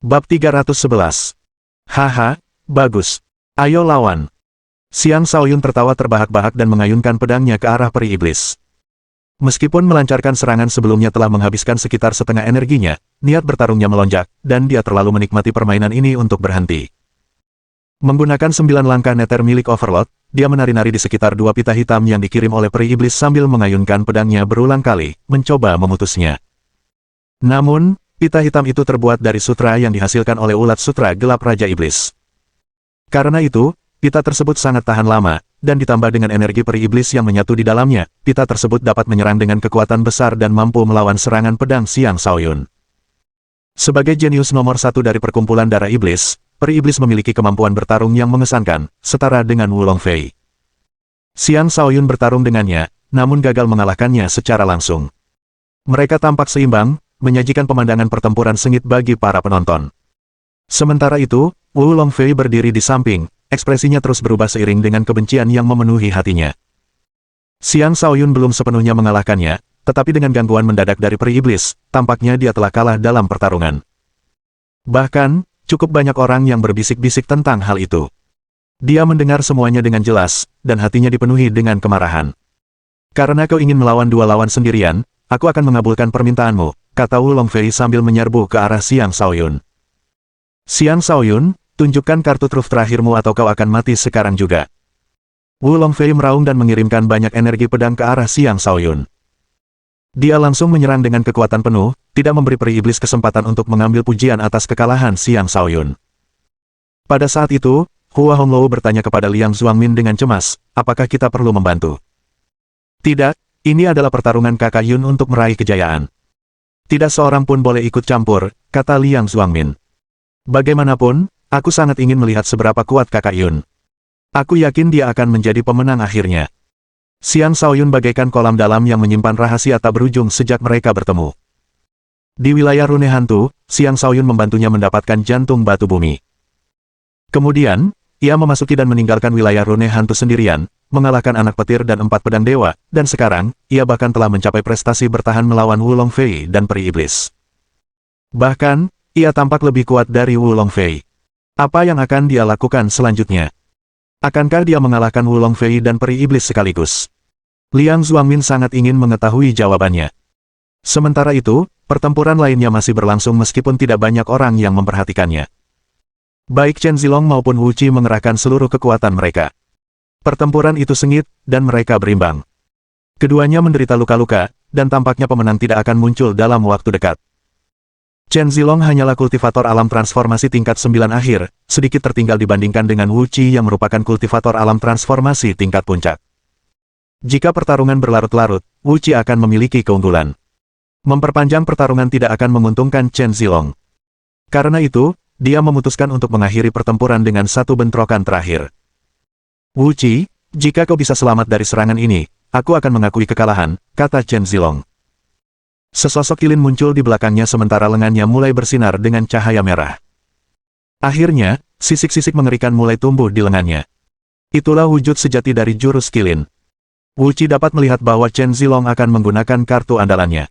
Bab 311. Haha, bagus. Ayo lawan. Xiang Shaoyun tertawa terbahak-bahak dan mengayunkan pedangnya ke arah peri iblis. Meskipun melancarkan serangan sebelumnya telah menghabiskan sekitar setengah energinya, niat bertarungnya melonjak, dan dia terlalu menikmati permainan ini untuk berhenti. Menggunakan 9 langkah neter milik Overlord, dia menari-nari di sekitar 2 pita hitam yang dikirim oleh peri iblis sambil mengayunkan pedangnya berulang kali, mencoba memutusnya. Namun, pita hitam itu terbuat dari sutra yang dihasilkan oleh ulat sutra gelap Raja Iblis. Karena itu, pita tersebut sangat tahan lama, dan ditambah dengan energi peri iblis yang menyatu di dalamnya, pita tersebut dapat menyerang dengan kekuatan besar dan mampu melawan serangan pedang Xiang Shaoyun. Sebagai jenius nomor 1 dari perkumpulan darah iblis, peri iblis memiliki kemampuan bertarung yang mengesankan, setara dengan Wulong Fei. Xiang Shaoyun bertarung dengannya, namun gagal mengalahkannya secara langsung. Mereka tampak seimbang, menyajikan pemandangan pertempuran sengit bagi para penonton. Sementara itu, Wulong Fei berdiri di samping, ekspresinya terus berubah seiring dengan kebencian yang memenuhi hatinya. Xiang Shaoyun belum sepenuhnya mengalahkannya, tetapi dengan gangguan mendadak dari peri iblis, tampaknya dia telah kalah dalam pertarungan. Bahkan, cukup banyak orang yang berbisik-bisik tentang hal itu. Dia mendengar semuanya dengan jelas, dan hatinya dipenuhi dengan kemarahan. Karena kau ingin melawan 2 lawan sendirian, aku akan mengabulkan permintaanmu, kata Wulong Fei sambil menyerbu ke arah Xiang Shaoyun. Xiang Shaoyun, tunjukkan kartu truf terakhirmu atau kau akan mati sekarang juga. Wulong Fei meraung dan mengirimkan banyak energi pedang ke arah Xiang Shaoyun. Dia langsung menyerang dengan kekuatan penuh, tidak memberi peri iblis kesempatan untuk mengambil pujian atas kekalahan Xiang Shaoyun. Pada saat itu, Hua Honglou bertanya kepada Liang Zuangmin dengan cemas, apakah kita perlu membantu? Tidak, ini adalah pertarungan kakak Yun untuk meraih kejayaan. Tidak seorang pun boleh ikut campur, kata Liang Zuangmin. Bagaimanapun, aku sangat ingin melihat seberapa kuat kakak Yun. Aku yakin dia akan menjadi pemenang akhirnya. Xiang Shaoyun bagaikan kolam dalam yang menyimpan rahasia tak berujung sejak mereka bertemu. Di wilayah rune hantu, Xiang Shaoyun membantunya mendapatkan jantung batu bumi. Kemudian, ia memasuki dan meninggalkan wilayah rune hantu sendirian, mengalahkan anak petir dan 4 pedang dewa, dan sekarang, ia bahkan telah mencapai prestasi bertahan melawan Wulong Fei dan peri iblis. Bahkan, ia tampak lebih kuat dari Wulong Fei. Apa yang akan dia lakukan selanjutnya? Akankah dia mengalahkan Wulong Fei dan peri iblis sekaligus? Liang Zuangmin sangat ingin mengetahui jawabannya. Sementara itu, pertempuran lainnya masih berlangsung meskipun tidak banyak orang yang memperhatikannya. Baik Chen Zilong maupun Wu Qi mengerahkan seluruh kekuatan mereka. Pertempuran itu sengit, dan mereka berimbang. Keduanya menderita luka-luka, dan tampaknya pemenang tidak akan muncul dalam waktu dekat. Chen Zilong hanyalah kultivator alam transformasi tingkat 9 akhir, sedikit tertinggal dibandingkan dengan Wu Qi yang merupakan kultivator alam transformasi tingkat puncak. Jika pertarungan berlarut-larut, Wu Qi akan memiliki keunggulan. Memperpanjang pertarungan tidak akan menguntungkan Chen Zilong. Karena itu, dia memutuskan untuk mengakhiri pertempuran dengan satu bentrokan terakhir. Wu Qi, jika kau bisa selamat dari serangan ini, aku akan mengakui kekalahan, kata Chen Zilong. Sesosok kilin muncul di belakangnya sementara lengannya mulai bersinar dengan cahaya merah. Akhirnya, sisik-sisik mengerikan mulai tumbuh di lengannya. Itulah wujud sejati dari jurus kilin. Wu Qi dapat melihat bahwa Chen Zilong akan menggunakan kartu andalannya.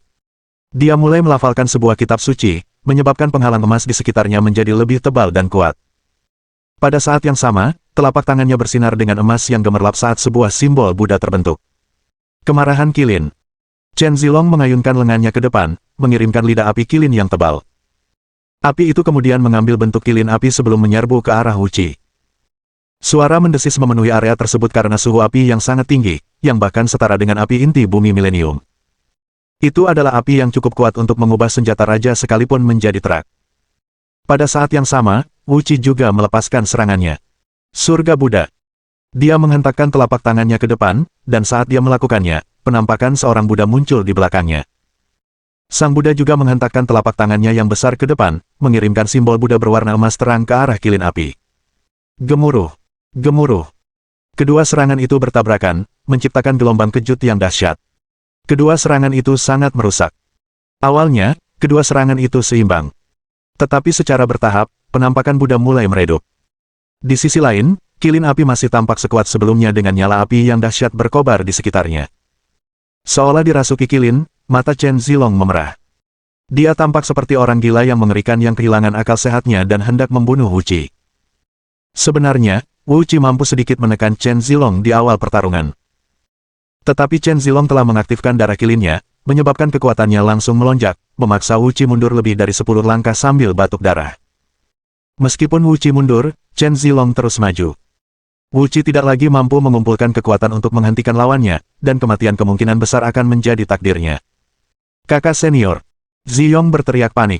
Dia mulai melafalkan sebuah kitab suci, menyebabkan penghalang emas di sekitarnya menjadi lebih tebal dan kuat. Pada saat yang sama, telapak tangannya bersinar dengan emas yang gemerlap saat sebuah simbol Buddha terbentuk. Kemarahan kilin. Chen Zilong mengayunkan lengannya ke depan, mengirimkan lidah api kilin yang tebal. Api itu kemudian mengambil bentuk kilin api sebelum menyerbu ke arah Wu Qi. Suara mendesis memenuhi area tersebut karena suhu api yang sangat tinggi, yang bahkan setara dengan api inti bumi milenium. Itu adalah api yang cukup kuat untuk mengubah senjata raja sekalipun menjadi terak. Pada saat yang sama, Wu Qi juga melepaskan serangannya. Surga Buddha. Dia menghentakkan telapak tangannya ke depan, dan saat dia melakukannya, penampakan seorang Buddha muncul di belakangnya. Sang Buddha juga menghentakkan telapak tangannya yang besar ke depan, mengirimkan simbol Buddha berwarna emas terang ke arah kilin api. Gemuruh. Gemuruh. Kedua serangan itu bertabrakan, menciptakan gelombang kejut yang dahsyat. Kedua serangan itu sangat merusak. Awalnya, kedua serangan itu seimbang. Tetapi secara bertahap, penampakan Buddha mulai meredup. Di sisi lain, kilin api masih tampak sekuat sebelumnya dengan nyala api yang dahsyat berkobar di sekitarnya. Seolah dirasuki kilin, mata Chen Zilong memerah. Dia tampak seperti orang gila yang mengerikan yang kehilangan akal sehatnya dan hendak membunuh Wu Qi. Sebenarnya, Wu Qi mampu sedikit menekan Chen Zilong di awal pertarungan. Tetapi Chen Zilong telah mengaktifkan darah kilinnya, menyebabkan kekuatannya langsung melonjak, memaksa Wu Qi mundur lebih dari 10 langkah sambil batuk darah. Meskipun Wu Qi mundur, Chen Zilong terus maju. Wu Qi tidak lagi mampu mengumpulkan kekuatan untuk menghentikan lawannya, dan kematian kemungkinan besar akan menjadi takdirnya. Kakak senior. Ziyong berteriak panik.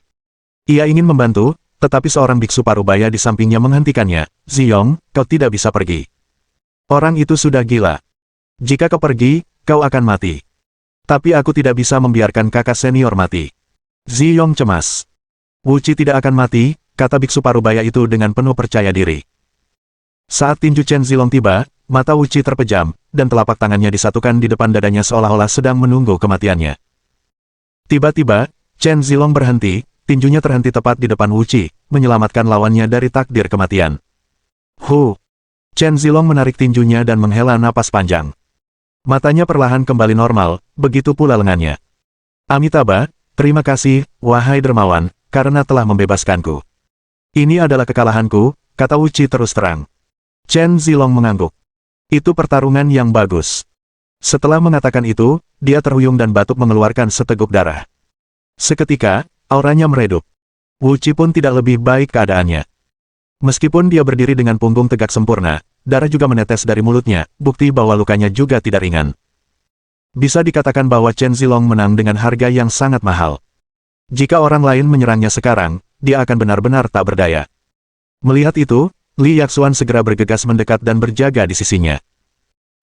Ia ingin membantu, tetapi seorang biksu parubaya di sampingnya menghentikannya. Ziyong, kau tidak bisa pergi. Orang itu sudah gila. Jika kau pergi, kau akan mati. Tapi aku tidak bisa membiarkan kakak senior mati. Ziyong cemas. Wu Qi tidak akan mati, kata biksu parubaya itu dengan penuh percaya diri. Saat tinju Chen Zilong tiba, mata Wu Qi terpejam, dan telapak tangannya disatukan di depan dadanya seolah-olah sedang menunggu kematiannya. Tiba-tiba, Chen Zilong berhenti, tinjunya terhenti tepat di depan Wu Qi, menyelamatkan lawannya dari takdir kematian. Chen Zilong menarik tinjunya dan menghela napas panjang. Matanya perlahan kembali normal, begitu pula lengannya. Amitabha, terima kasih, wahai dermawan, karena telah membebaskanku. Ini adalah kekalahanku, kata Wu Qi terus terang. Chen Zilong mengangguk. Itu pertarungan yang bagus. Setelah mengatakan itu, dia terhuyung dan batuk mengeluarkan seteguk darah. Seketika, auranya meredup. Wu Qi pun tidak lebih baik keadaannya. Meskipun dia berdiri dengan punggung tegak sempurna, darah juga menetes dari mulutnya, bukti bahwa lukanya juga tidak ringan. Bisa dikatakan bahwa Chen Zilong menang dengan harga yang sangat mahal. Jika orang lain menyerangnya sekarang, dia akan benar-benar tak berdaya. Melihat itu, Li Yaxuan segera bergegas mendekat dan berjaga di sisinya.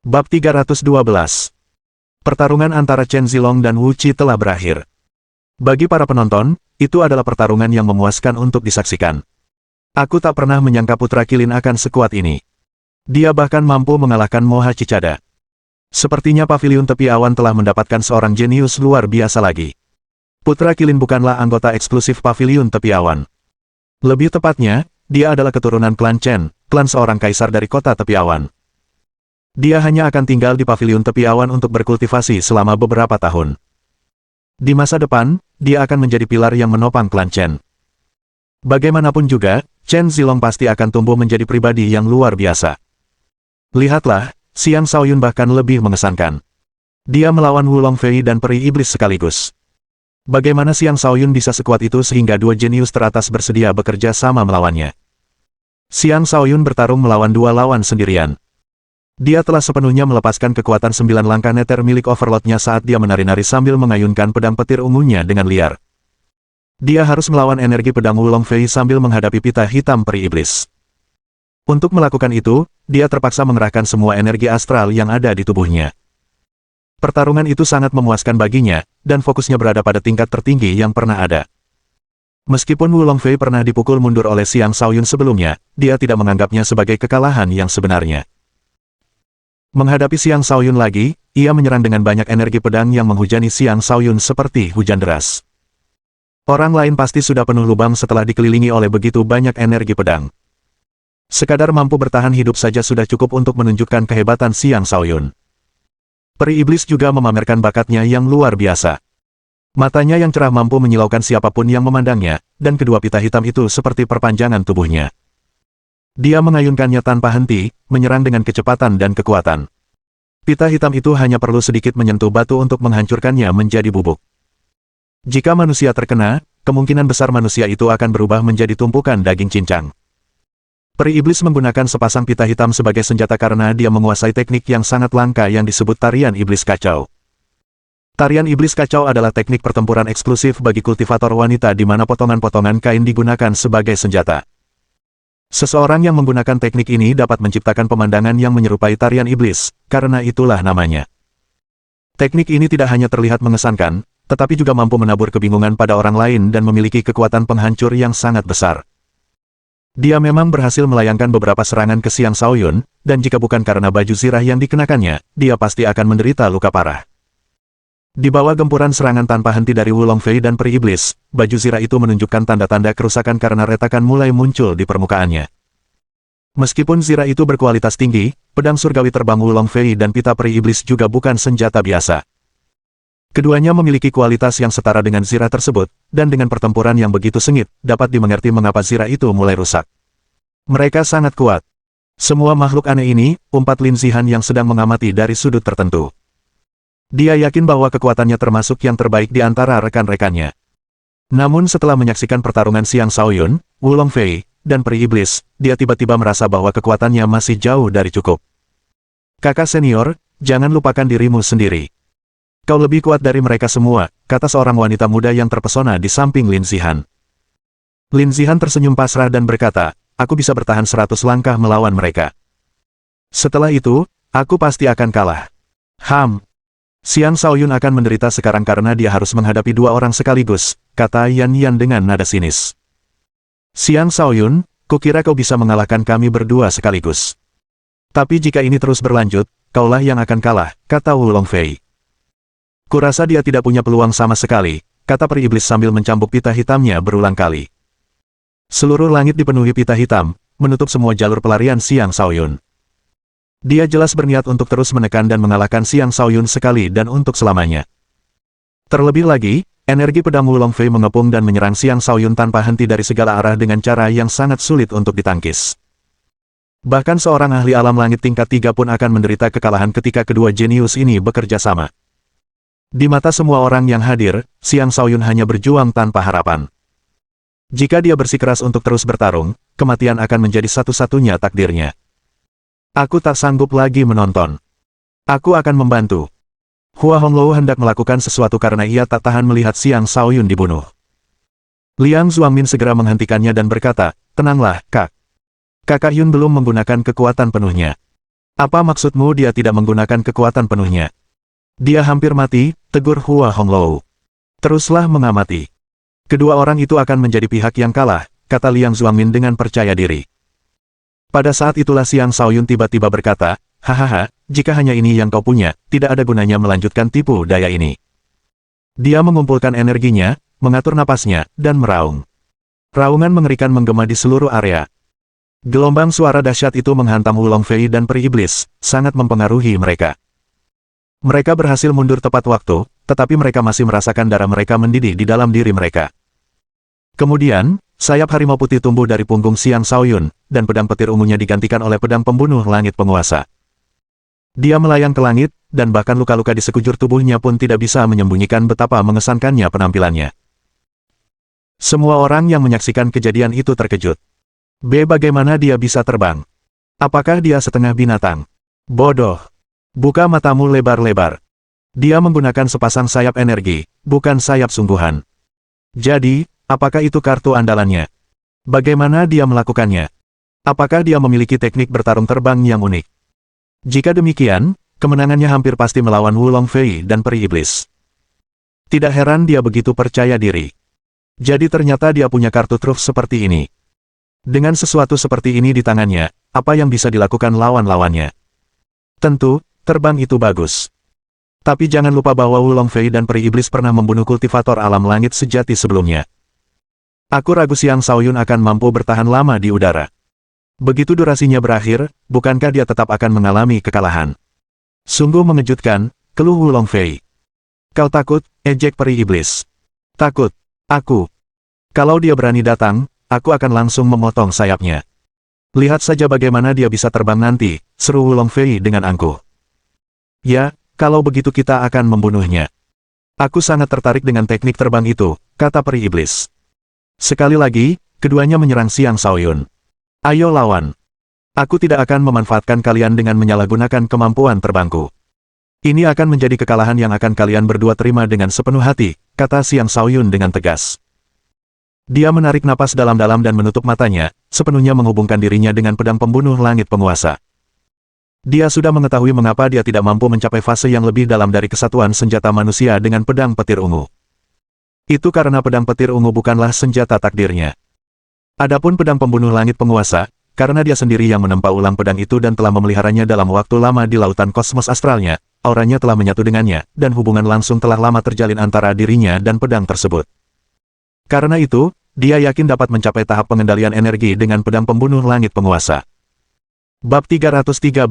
Bab 312. Pertarungan antara Chen Zilong dan Wu Qi telah berakhir. Bagi para penonton, itu adalah pertarungan yang memuaskan untuk disaksikan. Aku tak pernah menyangka putra kilin akan sekuat ini. Dia bahkan mampu mengalahkan Moha Cicada. Sepertinya paviliun tepi awan telah mendapatkan seorang jenius luar biasa lagi. Putra kilin bukanlah anggota eksklusif paviliun tepi awan. Lebih tepatnya, dia adalah keturunan klan Chen, klan seorang kaisar dari kota tepi awan. Dia hanya akan tinggal di paviliun tepi awan untuk berkultivasi selama beberapa tahun. Di masa depan, dia akan menjadi pilar yang menopang klan Chen. Bagaimanapun juga, Chen Zilong pasti akan tumbuh menjadi pribadi yang luar biasa. Lihatlah, Xiang Shaoyun bahkan lebih mengesankan. Dia melawan Wu Longfei dan peri iblis sekaligus. Bagaimana Xiang Shaoyun bisa sekuat itu sehingga dua jenius teratas bersedia bekerja sama melawannya? Xiang Shaoyun bertarung melawan dua lawan sendirian. Dia telah sepenuhnya melepaskan kekuatan 9 langkah neter milik Overlord-nya saat dia menari-nari sambil mengayunkan pedang petir ungunya dengan liar. Dia harus melawan energi pedang Wu Longfei sambil menghadapi pita hitam peri iblis. Untuk melakukan itu, dia terpaksa mengerahkan semua energi astral yang ada di tubuhnya. Pertarungan itu sangat memuaskan baginya, dan fokusnya berada pada tingkat tertinggi yang pernah ada. Meskipun Wu Longfei pernah dipukul mundur oleh Xiang Shaoyun sebelumnya, dia tidak menganggapnya sebagai kekalahan yang sebenarnya. Menghadapi Xiang Shaoyun lagi, ia menyerang dengan banyak energi pedang yang menghujani Xiang Shaoyun seperti hujan deras. Orang lain pasti sudah penuh lubang setelah dikelilingi oleh begitu banyak energi pedang. Sekadar mampu bertahan hidup saja sudah cukup untuk menunjukkan kehebatan Xiang Shaoyun. Peri iblis juga memamerkan bakatnya yang luar biasa. Matanya yang cerah mampu menyilaukan siapapun yang memandangnya, dan kedua pita hitam itu seperti perpanjangan tubuhnya. Dia mengayunkannya tanpa henti, menyerang dengan kecepatan dan kekuatan. Pita hitam itu hanya perlu sedikit menyentuh batu untuk menghancurkannya menjadi bubuk. Jika manusia terkena, kemungkinan besar manusia itu akan berubah menjadi tumpukan daging cincang. Peri iblis menggunakan sepasang pita hitam sebagai senjata karena dia menguasai teknik yang sangat langka yang disebut tarian iblis kacau. Tarian iblis kacau adalah teknik pertempuran eksklusif bagi kultivator wanita di mana potongan-potongan kain digunakan sebagai senjata. Seseorang yang menggunakan teknik ini dapat menciptakan pemandangan yang menyerupai tarian iblis, karena itulah namanya. Teknik ini tidak hanya terlihat mengesankan, tetapi juga mampu menabur kebingungan pada orang lain dan memiliki kekuatan penghancur yang sangat besar. Dia memang berhasil melayangkan beberapa serangan ke Xiang Shaoyun, dan jika bukan karena baju zirah yang dikenakannya, dia pasti akan menderita luka parah. Di bawah gempuran serangan tanpa henti dari Wu Longfei dan peri iblis, baju zirah itu menunjukkan tanda-tanda kerusakan karena retakan mulai muncul di permukaannya. Meskipun zirah itu berkualitas tinggi, pedang surgawi terbang Wu Longfei dan pita peri iblis juga bukan senjata biasa. Keduanya memiliki kualitas yang setara dengan Zira tersebut, dan dengan pertempuran yang begitu sengit, dapat dimengerti mengapa Zira itu mulai rusak. Mereka sangat kuat. Semua makhluk aneh ini, umpat Lin Zihan yang sedang mengamati dari sudut tertentu. Dia yakin bahwa kekuatannya termasuk yang terbaik di antara rekan-rekannya. Namun setelah menyaksikan pertarungan Xiang Shaoyun, Wu Longfei, dan Peri Iblis, dia tiba-tiba merasa bahwa kekuatannya masih jauh dari cukup. Kakak senior, jangan lupakan dirimu sendiri. Kau lebih kuat dari mereka semua, kata seorang wanita muda yang terpesona di samping Lin Zihan. Lin Zihan tersenyum pasrah dan berkata, aku bisa bertahan 100 langkah melawan mereka. Setelah itu, aku pasti akan kalah. Xiang Shaoyun akan menderita sekarang karena dia harus menghadapi dua orang sekaligus, kata Yan Yan dengan nada sinis. Xiang Shaoyun, kukira kau bisa mengalahkan kami berdua sekaligus. Tapi jika ini terus berlanjut, kaulah yang akan kalah, kata Wu Longfei. Kurasa dia tidak punya peluang sama sekali, kata Peri Iblis sambil mencambuk pita hitamnya berulang kali. Seluruh langit dipenuhi pita hitam, menutup semua jalur pelarian Xiang Shaoyun. Dia jelas berniat untuk terus menekan dan mengalahkan Xiang Shaoyun sekali dan untuk selamanya. Terlebih lagi, energi pedang Wu Longfei mengepung dan menyerang Xiang Shaoyun tanpa henti dari segala arah dengan cara yang sangat sulit untuk ditangkis. Bahkan seorang ahli alam langit tingkat 3 pun akan menderita kekalahan ketika kedua jenius ini bekerja sama. Di mata semua orang yang hadir, Xiang Shaoyun hanya berjuang tanpa harapan. Jika dia bersikeras untuk terus bertarung, kematian akan menjadi satu-satunya takdirnya. Aku tak sanggup lagi menonton. Aku akan membantu. Hua Honglou hendak melakukan sesuatu karena ia tak tahan melihat Xiang Shaoyun dibunuh. Liang Zuangmin segera menghentikannya dan berkata, tenanglah, Kak. Kakak Yun belum menggunakan kekuatan penuhnya. Apa maksudmu dia tidak menggunakan kekuatan penuhnya? Dia hampir mati, tegur Hua Honglou. Teruslah mengamati. Kedua orang itu akan menjadi pihak yang kalah, kata Liang Zuangmin dengan percaya diri. Pada saat itulah Xiang Shaoyun tiba-tiba berkata, hahaha, jika hanya ini yang kau punya, tidak ada gunanya melanjutkan tipu daya ini. Dia mengumpulkan energinya, mengatur napasnya, dan meraung. Raungan mengerikan menggema di seluruh area. Gelombang suara dahsyat itu menghantam Wu Longfei dan Peri Iblis, sangat mempengaruhi mereka. Mereka berhasil mundur tepat waktu, tetapi mereka masih merasakan darah mereka mendidih di dalam diri mereka. Kemudian, sayap harimau putih tumbuh dari punggung Xiang Shaoyun, dan pedang petir ungunya digantikan oleh pedang pembunuh langit penguasa. Dia melayang ke langit, dan bahkan luka-luka di sekujur tubuhnya pun tidak bisa menyembunyikan betapa mengesankannya penampilannya. Semua orang yang menyaksikan kejadian itu terkejut. Bagaimana dia bisa terbang? Apakah dia setengah binatang? Bodoh! Buka matamu lebar-lebar. Dia menggunakan sepasang sayap energi, bukan sayap sungguhan. Jadi, apakah itu kartu andalannya? Bagaimana dia melakukannya? Apakah dia memiliki teknik bertarung terbang yang unik? Jika demikian, kemenangannya hampir pasti melawan Wu Longfei dan Peri Iblis. Tidak heran dia begitu percaya diri. Jadi ternyata dia punya kartu truf seperti ini. Dengan sesuatu seperti ini di tangannya, apa yang bisa dilakukan lawan-lawannya? Tentu, terbang itu bagus. Tapi jangan lupa bahwa Wu Longfei dan Peri Iblis pernah membunuh kultivator alam langit sejati sebelumnya. Aku ragu Xiang Shaoyun akan mampu bertahan lama di udara. Begitu durasinya berakhir, bukankah dia tetap akan mengalami kekalahan? Sungguh mengejutkan, keluh Wu Longfei. Kau takut, ejek Peri Iblis. Takut. Aku. Kalau dia berani datang, aku akan langsung memotong sayapnya. Lihat saja bagaimana dia bisa terbang nanti, seru Wu Longfei dengan angkuh. Ya, kalau begitu kita akan membunuhnya. Aku sangat tertarik dengan teknik terbang itu, kata Peri Iblis. Sekali lagi, keduanya menyerang Xiang Shaoyun. Ayo lawan. Aku tidak akan memanfaatkan kalian dengan menyalahgunakan kemampuan terbangku. Ini akan menjadi kekalahan yang akan kalian berdua terima dengan sepenuh hati, kata Xiang Shaoyun dengan tegas. Dia menarik napas dalam-dalam dan menutup matanya, sepenuhnya menghubungkan dirinya dengan pedang pembunuh langit penguasa. Dia sudah mengetahui mengapa dia tidak mampu mencapai fase yang lebih dalam dari kesatuan senjata manusia dengan pedang petir ungu. Itu karena pedang petir ungu bukanlah senjata takdirnya. Adapun pedang pembunuh langit penguasa, karena dia sendiri yang menempa ulang pedang itu dan telah memeliharanya dalam waktu lama di lautan kosmos astralnya, auranya telah menyatu dengannya, dan hubungan langsung telah lama terjalin antara dirinya dan pedang tersebut. Karena itu, dia yakin dapat mencapai tahap pengendalian energi dengan pedang pembunuh langit penguasa. Bab 313.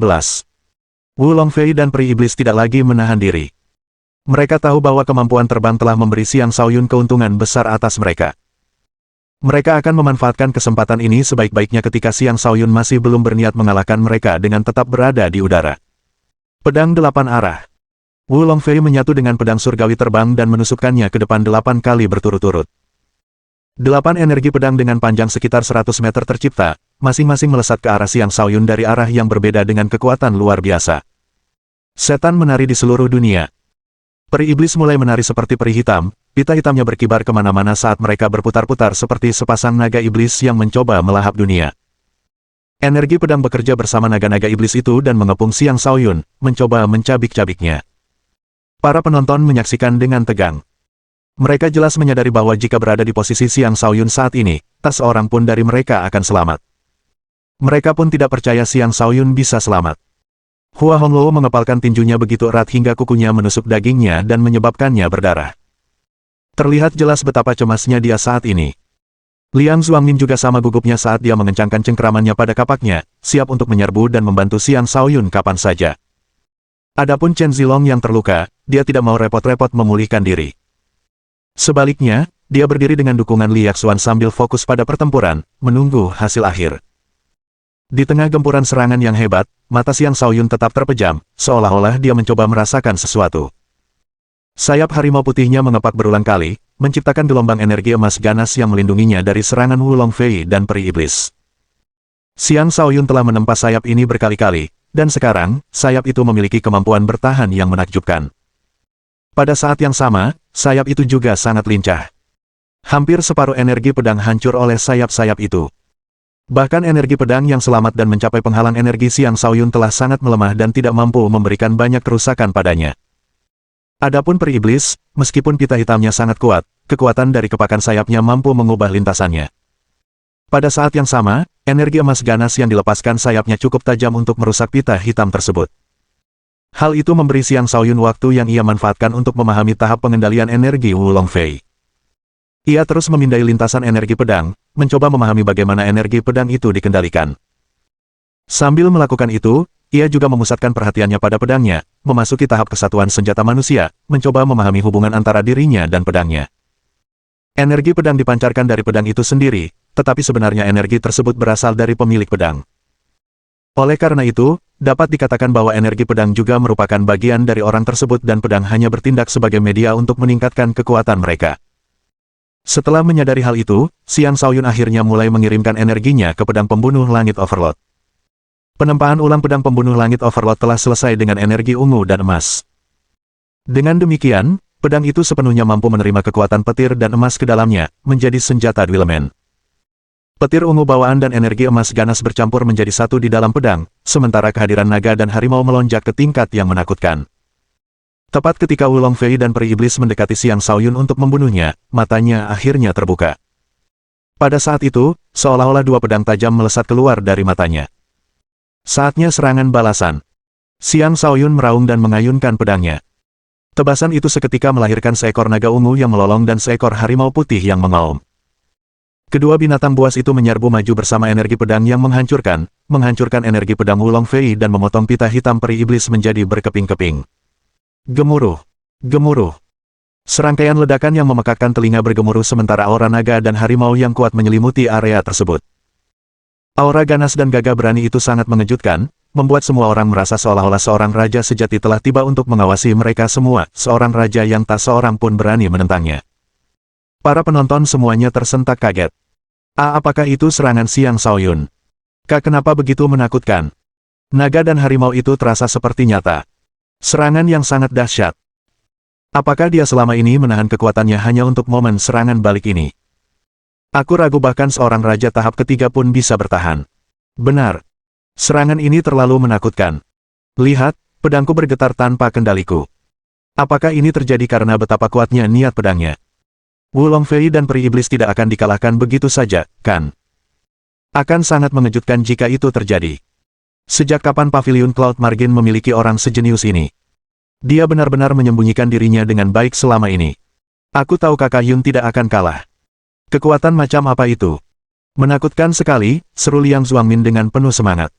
Wu Longfei dan Peri Iblis tidak lagi menahan diri. Mereka tahu bahwa kemampuan terbang telah memberi Xiang Shaoyun keuntungan besar atas mereka. Mereka akan memanfaatkan kesempatan ini sebaik-baiknya ketika Xiang Shaoyun masih belum berniat mengalahkan mereka dengan tetap berada di udara. Pedang 8 arah. Wu Longfei menyatu dengan pedang surgawi terbang dan menusukkannya ke depan 8 kali berturut-turut. 8 energi pedang dengan panjang sekitar 100 meter tercipta, masing-masing melesat ke arah Xiang Shaoyun dari arah yang berbeda dengan kekuatan luar biasa. Setan menari di seluruh dunia. Peri iblis mulai menari seperti peri hitam, pita hitamnya berkibar kemana-mana saat mereka berputar-putar seperti sepasang naga iblis yang mencoba melahap dunia. Energi pedang bekerja bersama naga-naga iblis itu dan mengepung Xiang Shaoyun, mencoba mencabik-cabiknya. Para penonton menyaksikan dengan tegang. Mereka jelas menyadari bahwa jika berada di posisi Xiang Shaoyun saat ini, tak seorang pun dari mereka akan selamat. Mereka pun tidak percaya Xiang Shaoyun bisa selamat. Hua Hongluo mengepalkan tinjunya begitu erat hingga kukunya menusuk dagingnya dan menyebabkannya berdarah. Terlihat jelas betapa cemasnya dia saat ini. Liang Zuangmin juga sama gugupnya saat dia mengencangkan cengkeramannya pada kapaknya, siap untuk menyerbu dan membantu Xiang Shaoyun kapan saja. Adapun Chen Zilong yang terluka, dia tidak mau repot-repot memulihkan diri. Sebaliknya, dia berdiri dengan dukungan Li Yaxuan sambil fokus pada pertempuran, menunggu hasil akhir. Di tengah gempuran serangan yang hebat, mata Xiang Shaoyun tetap terpejam, seolah-olah dia mencoba merasakan sesuatu. Sayap harimau putihnya mengepak berulang kali, menciptakan gelombang energi emas ganas yang melindunginya dari serangan Wu Longfei dan peri iblis. Xiang Shaoyun telah menempa sayap ini berkali-kali, dan sekarang, sayap itu memiliki kemampuan bertahan yang menakjubkan. Pada saat yang sama, sayap itu juga sangat lincah. Hampir separuh energi pedang hancur oleh sayap-sayap itu. Bahkan energi pedang yang selamat dan mencapai penghalang energi Xiang Shaoyun telah sangat melemah dan tidak mampu memberikan banyak kerusakan padanya. Adapun peri iblis, meskipun pita hitamnya sangat kuat, kekuatan dari kepakan sayapnya mampu mengubah lintasannya. Pada saat yang sama, energi emas ganas yang dilepaskan sayapnya cukup tajam untuk merusak pita hitam tersebut. Hal itu memberi Xiang Shaoyun waktu yang ia manfaatkan untuk memahami tahap pengendalian energi Wu Longfei. Ia terus memindai lintasan energi pedang, mencoba memahami bagaimana energi pedang itu dikendalikan. Sambil melakukan itu, ia juga memusatkan perhatiannya pada pedangnya, memasuki tahap kesatuan senjata manusia, mencoba memahami hubungan antara dirinya dan pedangnya. Energi pedang dipancarkan dari pedang itu sendiri, tetapi sebenarnya energi tersebut berasal dari pemilik pedang. Oleh karena itu, dapat dikatakan bahwa energi pedang juga merupakan bagian dari orang tersebut dan pedang hanya bertindak sebagai media untuk meningkatkan kekuatan mereka. Setelah menyadari hal itu, Xiang Shaoyun akhirnya mulai mengirimkan energinya ke pedang pembunuh langit Overlord. Penempaan ulang pedang pembunuh langit Overlord telah selesai dengan energi ungu dan emas. Dengan demikian, pedang itu sepenuhnya mampu menerima kekuatan petir dan emas ke dalamnya, menjadi senjata duelemen. Petir ungu bawaan dan energi emas ganas bercampur menjadi satu di dalam pedang, sementara kehadiran naga dan harimau melonjak ke tingkat yang menakutkan. Tepat ketika Wu Longfei dan peri iblis mendekati Xiang Shaoyun untuk membunuhnya, matanya akhirnya terbuka. Pada saat itu, seolah-olah dua pedang tajam melesat keluar dari matanya. Saatnya serangan balasan. Xiang Shaoyun meraung dan mengayunkan pedangnya. Tebasan itu seketika melahirkan seekor naga ungu yang melolong dan seekor harimau putih yang mengaum. Kedua binatang buas itu menyerbu maju bersama energi pedang yang menghancurkan energi pedang Wu Longfei dan memotong pita hitam peri iblis menjadi berkeping-keping. Gemuruh. Gemuruh. Serangkaian ledakan yang memekakkan telinga bergemuruh sementara aura naga dan harimau yang kuat menyelimuti area tersebut. Aura ganas dan gagah berani itu sangat mengejutkan, membuat semua orang merasa seolah-olah seorang raja sejati telah tiba untuk mengawasi mereka semua, seorang raja yang tak seorang pun berani menentangnya. Para penonton semuanya tersentak kaget. Apakah itu serangan Xiang Shaoyun? Kenapa begitu menakutkan? Naga dan harimau itu terasa seperti nyata. Serangan yang sangat dahsyat. Apakah dia selama ini menahan kekuatannya hanya untuk momen serangan balik ini? Aku ragu bahkan seorang raja tahap ketiga pun bisa bertahan. Benar. Serangan ini terlalu menakutkan. Lihat, pedangku bergetar tanpa kendaliku. Apakah ini terjadi karena betapa kuatnya niat pedangnya? Wu Longfei dan peri iblis tidak akan dikalahkan begitu saja, kan? Akan sangat mengejutkan jika itu terjadi. Sejak kapan Pavilion Cloud Margin memiliki orang sejenius ini? Dia benar-benar menyembunyikan dirinya dengan baik selama ini. Aku tahu Kakak Yun tidak akan kalah. Kekuatan macam apa itu? Menakutkan sekali, seru Liang Zuangmin dengan penuh semangat.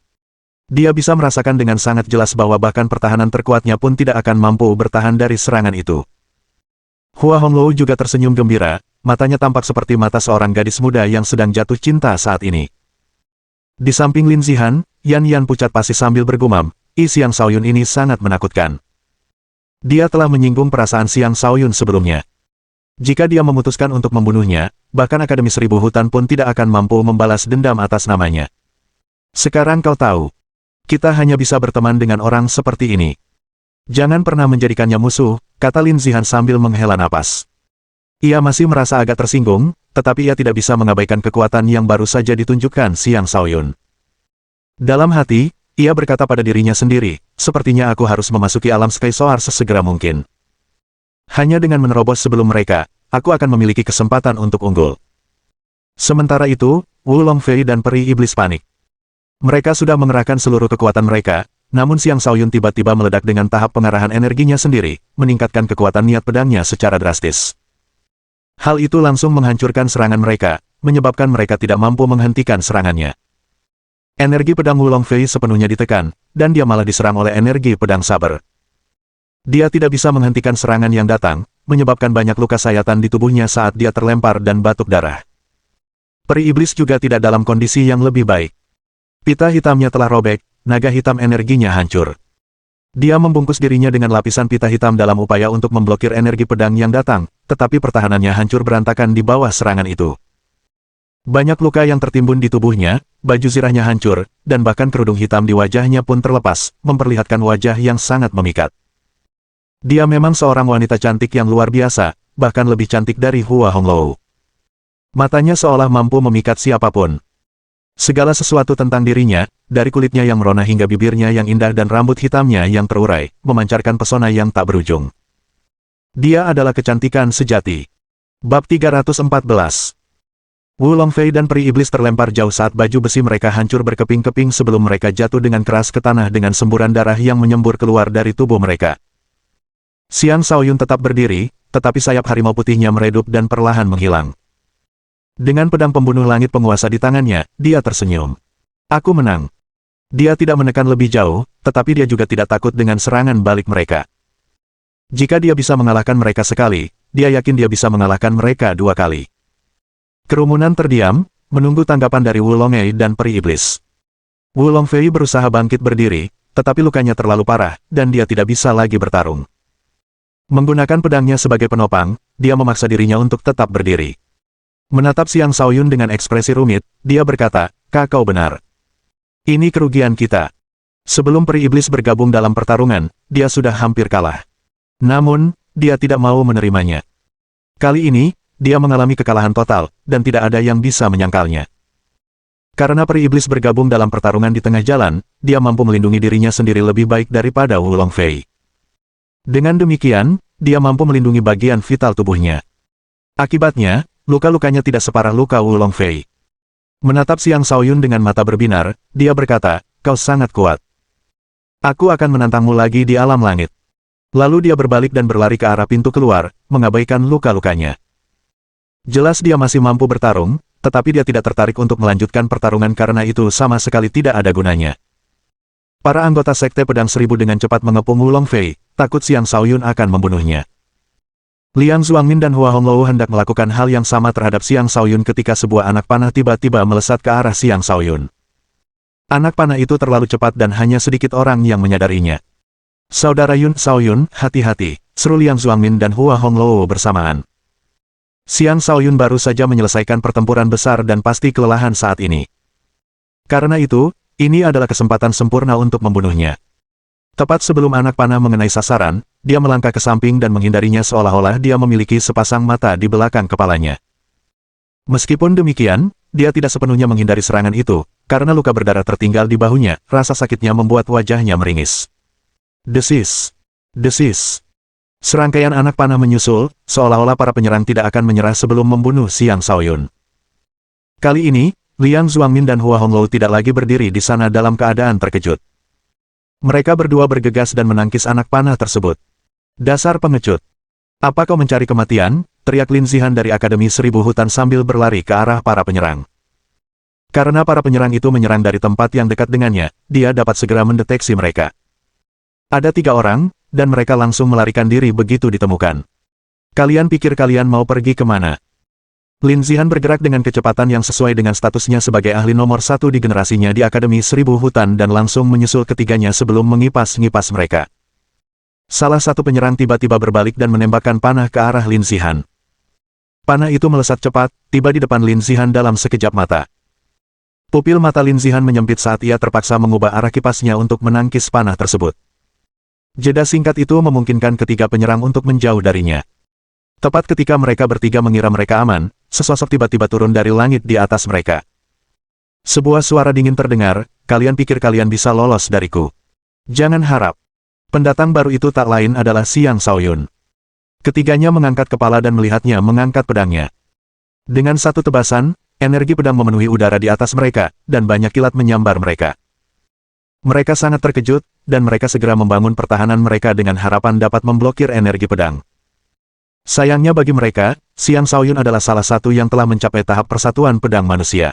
Dia bisa merasakan dengan sangat jelas bahwa bahkan pertahanan terkuatnya pun tidak akan mampu bertahan dari serangan itu. Hua Honglou juga tersenyum gembira, matanya tampak seperti mata seorang gadis muda yang sedang jatuh cinta saat ini. Di samping Lin Zihan, Yan Yan pucat pasi sambil bergumam, Xiang Shaoyun ini sangat menakutkan. Dia telah menyinggung perasaan Xiang Shaoyun sebelumnya. Jika dia memutuskan untuk membunuhnya, bahkan Akademi Seribu Hutan pun tidak akan mampu membalas dendam atas namanya. Sekarang kau tahu, kita hanya bisa berteman dengan orang seperti ini. Jangan pernah menjadikannya musuh, kata Lin Zihan sambil menghela napas. Ia masih merasa agak tersinggung, tetapi ia tidak bisa mengabaikan kekuatan yang baru saja ditunjukkan Xiang Shaoyun. Dalam hati, ia berkata pada dirinya sendiri, sepertinya aku harus memasuki alam Sky Soar sesegera mungkin. Hanya dengan menerobos sebelum mereka, aku akan memiliki kesempatan untuk unggul. Sementara itu, Wu Longfei dan peri iblis panik. Mereka sudah mengerahkan seluruh kekuatan mereka, namun Xiang Shaoyun tiba-tiba meledak dengan tahap pengarahan energinya sendiri, meningkatkan kekuatan niat pedangnya secara drastis. Hal itu langsung menghancurkan serangan mereka, menyebabkan mereka tidak mampu menghentikan serangannya. Energi pedang Wu Longfei sepenuhnya ditekan, dan dia malah diserang oleh energi pedang saber. Dia tidak bisa menghentikan serangan yang datang, menyebabkan banyak luka sayatan di tubuhnya saat dia terlempar dan batuk darah. Peri iblis juga tidak dalam kondisi yang lebih baik. Pita hitamnya telah robek, naga hitam energinya hancur. Dia membungkus dirinya dengan lapisan pita hitam dalam upaya untuk memblokir energi pedang yang datang, tetapi pertahanannya hancur berantakan di bawah serangan itu. Banyak luka yang tertimbun di tubuhnya, baju zirahnya hancur, dan bahkan kerudung hitam di wajahnya pun terlepas, memperlihatkan wajah yang sangat memikat. Dia memang seorang wanita cantik yang luar biasa, bahkan lebih cantik dari Hua Honglou. Matanya seolah mampu memikat siapapun. Segala sesuatu tentang dirinya, dari kulitnya yang merona hingga bibirnya yang indah dan rambut hitamnya yang terurai, memancarkan pesona yang tak berujung. Dia adalah kecantikan sejati. Bab 314. Wu Longfei dan peri iblis terlempar jauh saat baju besi mereka hancur berkeping-keping sebelum mereka jatuh dengan keras ke tanah dengan semburan darah yang menyembur keluar dari tubuh mereka. Xiang Shaoyun tetap berdiri, tetapi sayap harimau putihnya meredup dan perlahan menghilang. Dengan pedang pembunuh langit penguasa di tangannya, dia tersenyum. Aku menang. Dia tidak menekan lebih jauh, tetapi dia juga tidak takut dengan serangan balik mereka. Jika dia bisa mengalahkan mereka sekali, dia yakin dia bisa mengalahkan mereka 2 kali. Kerumunan terdiam, menunggu tanggapan dari Wu Longfei dan peri iblis. Wu Longfei berusaha bangkit berdiri, tetapi lukanya terlalu parah, dan dia tidak bisa lagi bertarung. Menggunakan pedangnya sebagai penopang, dia memaksa dirinya untuk tetap berdiri. Menatap Xiang Shaoyun dengan ekspresi rumit, dia berkata, kau benar. Ini kerugian kita. Sebelum peri iblis bergabung dalam pertarungan, dia sudah hampir kalah. Namun, dia tidak mau menerimanya. Kali ini, dia mengalami kekalahan total, dan tidak ada yang bisa menyangkalnya. Karena peri iblis bergabung dalam pertarungan di tengah jalan, dia mampu melindungi dirinya sendiri lebih baik daripada Wu Longfei. Dengan demikian, dia mampu melindungi bagian vital tubuhnya. Akibatnya, luka-lukanya tidak separah luka Wu Longfei. Menatap Xiang Shaoyun dengan mata berbinar, dia berkata, kau sangat kuat. Aku akan menantangmu lagi di alam langit. Lalu dia berbalik dan berlari ke arah pintu keluar, mengabaikan luka-lukanya. Jelas dia masih mampu bertarung, tetapi dia tidak tertarik untuk melanjutkan pertarungan karena itu sama sekali tidak ada gunanya. Para anggota Sekte Pedang Seribu dengan cepat mengepung Wu Longfei, takut Xiang Shaoyun akan membunuhnya. Liang Zuangmin dan Hua Honglou hendak melakukan hal yang sama terhadap Xiang Shaoyun ketika sebuah anak panah tiba-tiba melesat ke arah Xiang Shaoyun. Anak panah itu terlalu cepat dan hanya sedikit orang yang menyadarinya. Saudara Yun Shaoyun, hati-hati, seru Liang Zuangmin dan Hua Honglou bersamaan. Xiang Shaoyun baru saja menyelesaikan pertempuran besar dan pasti kelelahan saat ini. Karena itu, ini adalah kesempatan sempurna untuk membunuhnya. Tepat sebelum anak panah mengenai sasaran, dia melangkah ke samping dan menghindarinya seolah-olah dia memiliki sepasang mata di belakang kepalanya. Meskipun demikian, dia tidak sepenuhnya menghindari serangan itu, karena luka berdarah tertinggal di bahunya, rasa sakitnya membuat wajahnya meringis. Desis! Desis! Serangkaian anak panah menyusul, seolah-olah para penyerang tidak akan menyerah sebelum membunuh Xiang Shaoyun. Kali ini, Liang Zuangmin dan Hua Honglou tidak lagi berdiri di sana dalam keadaan terkejut. Mereka berdua bergegas dan menangkis anak panah tersebut. Dasar pengecut! Apa kau mencari kematian? Teriak Lin Zihan dari Akademi Seribu Hutan sambil berlari ke arah para penyerang. Karena para penyerang itu menyerang dari tempat yang dekat dengannya, dia dapat segera mendeteksi mereka. Ada 3 orang, dan mereka langsung melarikan diri begitu ditemukan. Kalian pikir kalian mau pergi kemana? Lin Zihan bergerak dengan kecepatan yang sesuai dengan statusnya sebagai ahli nomor 1 di generasinya di Akademi Seribu Hutan dan langsung menyusul ketiganya sebelum mengipas-ngipas mereka. Salah satu penyerang tiba-tiba berbalik dan menembakkan panah ke arah Lin Zihan. Panah itu melesat cepat, tiba di depan Lin Zihan dalam sekejap mata. Pupil mata Lin Zihan menyempit saat ia terpaksa mengubah arah kipasnya untuk menangkis panah tersebut. Jeda singkat itu memungkinkan ketiga penyerang untuk menjauh darinya. Tepat ketika mereka bertiga mengira mereka aman, sesosok tiba-tiba turun dari langit di atas mereka. Sebuah suara dingin terdengar, kalian pikir kalian bisa lolos dariku? Jangan harap. Pendatang baru itu tak lain adalah Xiang Shaoyun. Ketiganya mengangkat kepala dan melihatnya mengangkat pedangnya. Dengan satu tebasan, energi pedang memenuhi udara di atas mereka, dan banyak kilat menyambar mereka. Mereka sangat terkejut, dan mereka segera membangun pertahanan mereka dengan harapan dapat memblokir energi pedang. Sayangnya bagi mereka, Xiang Shaoyun adalah salah satu yang telah mencapai tahap persatuan pedang manusia.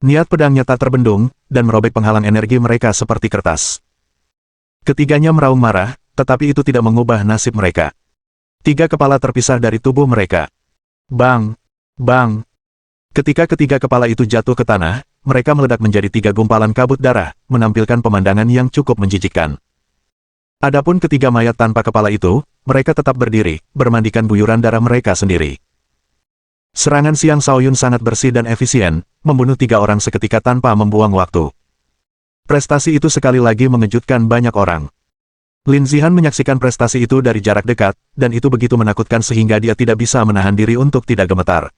Niat pedangnya tak terbendung, dan merobek penghalang energi mereka seperti kertas. Ketiganya meraung marah, tetapi itu tidak mengubah nasib mereka. 3 kepala terpisah dari tubuh mereka. Bang! Bang! Ketika ketiga kepala itu jatuh ke tanah, mereka meledak menjadi 3 gumpalan kabut darah, menampilkan pemandangan yang cukup menjijikkan. Adapun ketiga mayat tanpa kepala itu, mereka tetap berdiri, bermandikan buyuran darah mereka sendiri. Serangan Xiang Shaoyun sangat bersih dan efisien, membunuh 3 orang seketika tanpa membuang waktu. Prestasi itu sekali lagi mengejutkan banyak orang. Lin Zihan menyaksikan prestasi itu dari jarak dekat, dan itu begitu menakutkan sehingga dia tidak bisa menahan diri untuk tidak gemetar.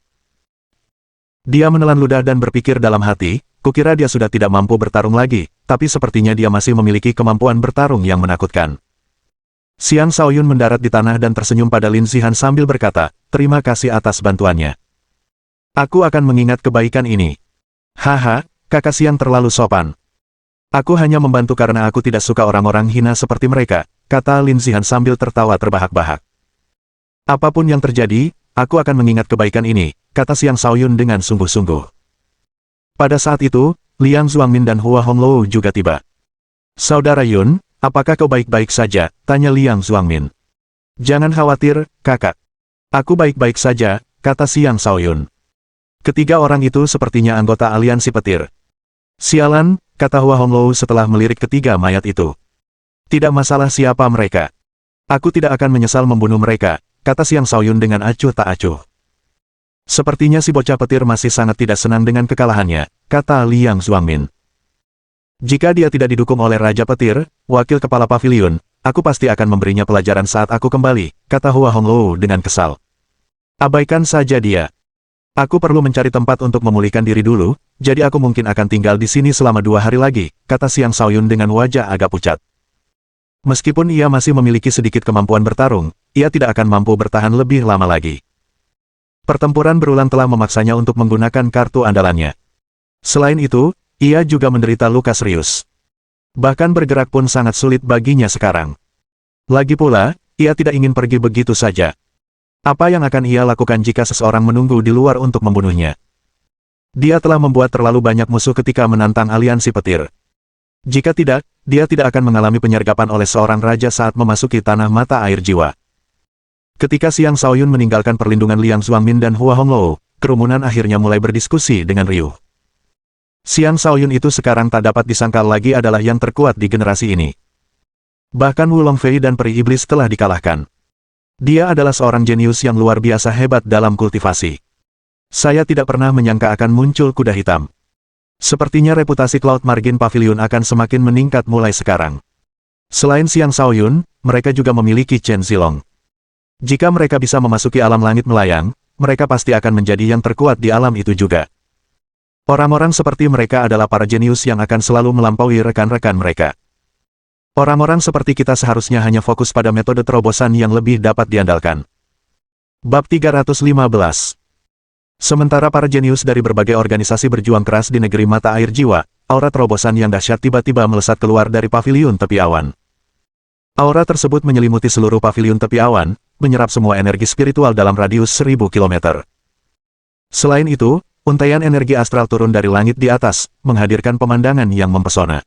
Dia menelan ludah dan berpikir dalam hati, kukira dia sudah tidak mampu bertarung lagi, tapi sepertinya dia masih memiliki kemampuan bertarung yang menakutkan. Xiang Shaoyun mendarat di tanah dan tersenyum pada Lin Zihan sambil berkata, terima kasih atas bantuannya. Aku akan mengingat kebaikan ini. Haha, kakak Xiang terlalu sopan. Aku hanya membantu karena aku tidak suka orang-orang hina seperti mereka, kata Lin Zihan sambil tertawa terbahak-bahak. Apapun yang terjadi, aku akan mengingat kebaikan ini, kata Xiang Shaoyun dengan sungguh-sungguh. Pada saat itu, Liang Zuangmin dan Hua Honglou juga tiba. Saudara Yun, apakah kau baik-baik saja? Tanya Liang Zuangmin. Jangan khawatir, kakak. Aku baik-baik saja, kata Xiang Shaoyun. Ketiga orang itu sepertinya anggota aliansi petir. Sialan, kata Hua Honglou setelah melirik ketiga mayat itu. Tidak masalah siapa mereka. Aku tidak akan menyesal membunuh mereka, kata Xiang Shaoyun dengan acuh tak acuh. Sepertinya si bocah petir masih sangat tidak senang dengan kekalahannya, kata Liang Zuangmin. Jika dia tidak didukung oleh Raja Petir, wakil kepala pavilion, aku pasti akan memberinya pelajaran saat aku kembali, kata Hua Honglou dengan kesal. Abaikan saja dia. Aku perlu mencari tempat untuk memulihkan diri dulu, jadi aku mungkin akan tinggal di sini selama 2 hari lagi, kata Xiang Shaoyun dengan wajah agak pucat. Meskipun ia masih memiliki sedikit kemampuan bertarung, ia tidak akan mampu bertahan lebih lama lagi. Pertempuran berulang telah memaksanya untuk menggunakan kartu andalannya. Selain itu, ia juga menderita luka serius. Bahkan bergerak pun sangat sulit baginya sekarang. Lagi pula, ia tidak ingin pergi begitu saja. Apa yang akan ia lakukan jika seseorang menunggu di luar untuk membunuhnya? Dia telah membuat terlalu banyak musuh ketika menantang aliansi petir. Jika tidak, dia tidak akan mengalami penyergapan oleh seorang raja saat memasuki tanah mata air jiwa. Ketika Xiang Shaoyun meninggalkan perlindungan Liang Zuangmin dan Hua Honglou, kerumunan akhirnya mulai berdiskusi dengan riuh. Xiang Shaoyun itu sekarang tak dapat disangkal lagi adalah yang terkuat di generasi ini. Bahkan Wu Longfei dan peri iblis telah dikalahkan. Dia adalah seorang jenius yang luar biasa hebat dalam kultivasi. Saya tidak pernah menyangka akan muncul kuda hitam. Sepertinya reputasi Cloud Margin Pavilion akan semakin meningkat mulai sekarang. Selain Xiang Shaoyun, mereka juga memiliki Chen Zilong. Jika mereka bisa memasuki alam langit melayang, mereka pasti akan menjadi yang terkuat di alam itu juga. Orang-orang seperti mereka adalah para jenius yang akan selalu melampaui rekan-rekan mereka. Orang-orang seperti kita seharusnya hanya fokus pada metode terobosan yang lebih dapat diandalkan. Bab 315. Sementara para jenius dari berbagai organisasi berjuang keras di negeri mata air jiwa, aura terobosan yang dahsyat tiba-tiba melesat keluar dari paviliun tepi awan. Aura tersebut menyelimuti seluruh paviliun tepi awan, menyerap semua energi spiritual dalam radius 1000 km. Selain itu, Untaian energi astral turun dari langit di atas, menghadirkan pemandangan yang mempesona.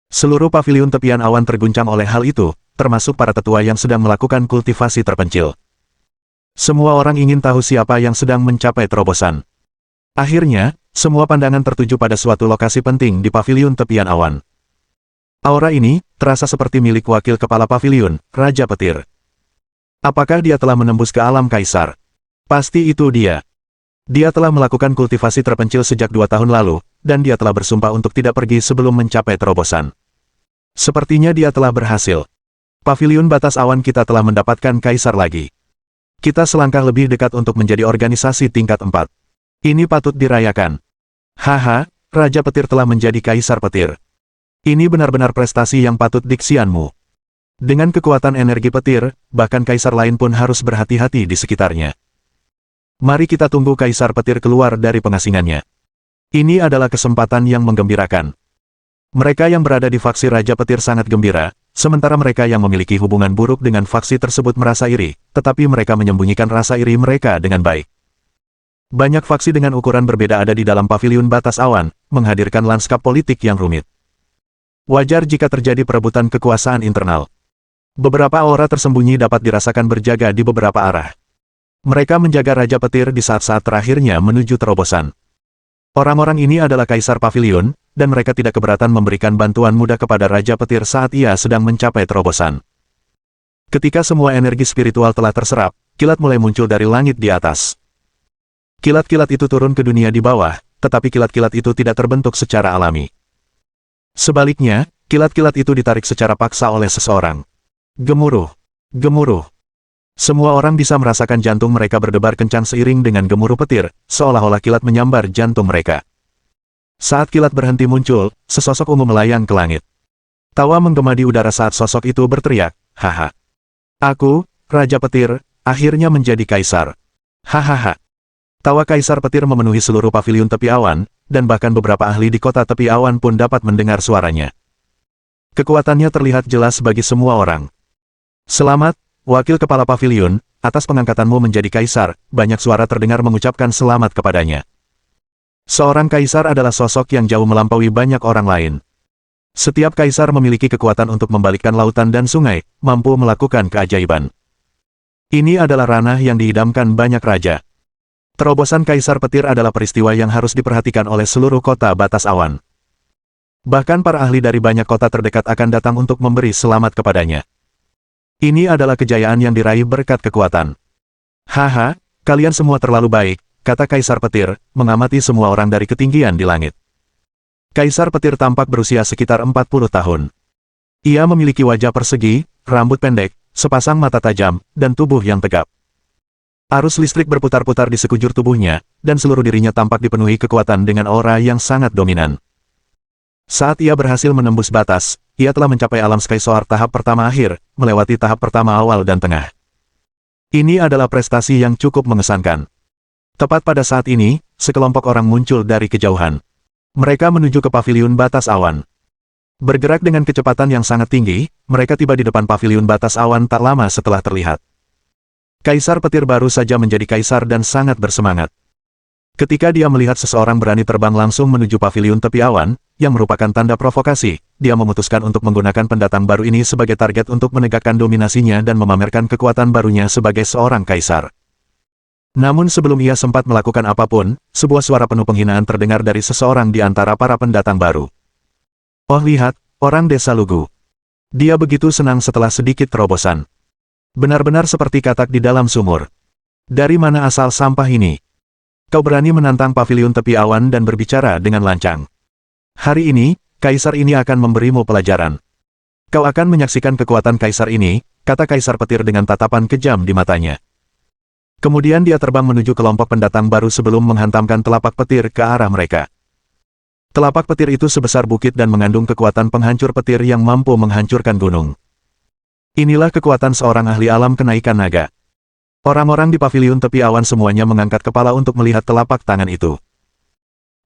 Seluruh paviliun tepian awan terguncang oleh hal itu, termasuk para tetua yang sedang melakukan kultivasi terpencil. Semua orang ingin tahu siapa yang sedang mencapai terobosan. Akhirnya, semua pandangan tertuju pada suatu lokasi penting di paviliun tepian awan. Aura ini terasa seperti milik wakil kepala paviliun, Raja Petir. Apakah dia telah menembus ke alam kaisar? Pasti itu dia. Dia telah melakukan kultivasi terpencil sejak 2 tahun lalu, dan dia telah bersumpah untuk tidak pergi sebelum mencapai terobosan. Sepertinya dia telah berhasil. Paviliun batas awan kita telah mendapatkan kaisar lagi. Kita selangkah lebih dekat untuk menjadi organisasi tingkat 4. Ini patut dirayakan. Haha, Raja Petir telah menjadi kaisar petir. Ini benar-benar prestasi yang patut diksianmu. Dengan kekuatan energi petir, bahkan kaisar lain pun harus berhati-hati di sekitarnya. Mari kita tunggu kaisar petir keluar dari pengasingannya. Ini adalah kesempatan yang menggembirakan. Mereka yang berada di faksi Raja Petir sangat gembira, sementara mereka yang memiliki hubungan buruk dengan faksi tersebut merasa iri, tetapi mereka menyembunyikan rasa iri mereka dengan baik. Banyak faksi dengan ukuran berbeda ada di dalam paviliun batas awan, menghadirkan lanskap politik yang rumit. Wajar jika terjadi perebutan kekuasaan internal. Beberapa aura tersembunyi dapat dirasakan berjaga di beberapa arah. Mereka menjaga Raja Petir di saat-saat terakhirnya menuju terobosan. Orang-orang ini adalah kaisar paviliun, dan mereka tidak keberatan memberikan bantuan mudah kepada Raja Petir saat ia sedang mencapai terobosan. Ketika semua energi spiritual telah terserap, kilat mulai muncul dari langit di atas. Kilat-kilat itu turun ke dunia di bawah, tetapi kilat-kilat itu tidak terbentuk secara alami. Sebaliknya, kilat-kilat itu ditarik secara paksa oleh seseorang. Gemuruh. Gemuruh. Semua orang bisa merasakan jantung mereka berdebar kencang seiring dengan gemuruh petir, seolah-olah kilat menyambar jantung mereka. Saat kilat berhenti muncul, sesosok ungu melayang ke langit. Tawa menggema di udara saat sosok itu berteriak, "Haha. Aku, Raja Petir, akhirnya menjadi kaisar. Hahaha." Tawa kaisar petir memenuhi seluruh paviliun tepi awan, dan bahkan beberapa ahli di kota tepi awan pun dapat mendengar suaranya. Kekuatannya terlihat jelas bagi semua orang. "Selamat, wakil kepala paviliun, atas pengangkatanmu menjadi kaisar," banyak suara terdengar mengucapkan selamat kepadanya. Seorang kaisar adalah sosok yang jauh melampaui banyak orang lain. Setiap kaisar memiliki kekuatan untuk membalikkan lautan dan sungai, mampu melakukan keajaiban. Ini adalah ranah yang diidamkan banyak raja. Terobosan Kaisar Petir adalah peristiwa yang harus diperhatikan oleh seluruh kota batas awan. Bahkan para ahli dari banyak kota terdekat akan datang untuk memberi selamat kepadanya. Ini adalah kejayaan yang diraih berkat kekuatan. "Haha, kalian semua terlalu baik," kata Kaisar Petir, mengamati semua orang dari ketinggian di langit. Kaisar Petir tampak berusia sekitar 40 tahun. Ia memiliki wajah persegi, rambut pendek, sepasang mata tajam, dan tubuh yang tegap. Arus listrik berputar-putar di sekujur tubuhnya, dan seluruh dirinya tampak dipenuhi kekuatan dengan aura yang sangat dominan. Saat ia berhasil menembus batas, ia telah mencapai alam Sky Soar tahap pertama akhir, melewati tahap pertama awal dan tengah. Ini adalah prestasi yang cukup mengesankan. Tepat pada saat ini, sekelompok orang muncul dari kejauhan. Mereka menuju ke paviliun batas awan. Bergerak dengan kecepatan yang sangat tinggi, mereka tiba di depan paviliun batas awan tak lama setelah terlihat. Kaisar Petir baru saja menjadi kaisar dan sangat bersemangat. Ketika dia melihat seseorang berani terbang langsung menuju paviliun tepi awan, yang merupakan tanda provokasi, dia memutuskan untuk menggunakan pendatang baru ini sebagai target untuk menegakkan dominasinya dan memamerkan kekuatan barunya sebagai seorang kaisar. Namun sebelum ia sempat melakukan apapun, sebuah suara penuh penghinaan terdengar dari seseorang di antara para pendatang baru. "Oh lihat, orang desa Lugu. Dia begitu senang setelah sedikit terobosan. Benar-benar seperti katak di dalam sumur. Dari mana asal sampah ini? Kau berani menantang paviliun tepi awan dan berbicara dengan lancang. Hari ini, kaisar ini akan memberimu pelajaran. Kau akan menyaksikan kekuatan kaisar ini," kata Kaisar Petir dengan tatapan kejam di matanya. Kemudian dia terbang menuju kelompok pendatang baru sebelum menghantamkan telapak petir ke arah mereka. Telapak petir itu sebesar bukit dan mengandung kekuatan penghancur petir yang mampu menghancurkan gunung. Inilah kekuatan seorang ahli alam kenaikan naga. Orang-orang di paviliun tepi awan semuanya mengangkat kepala untuk melihat telapak tangan itu.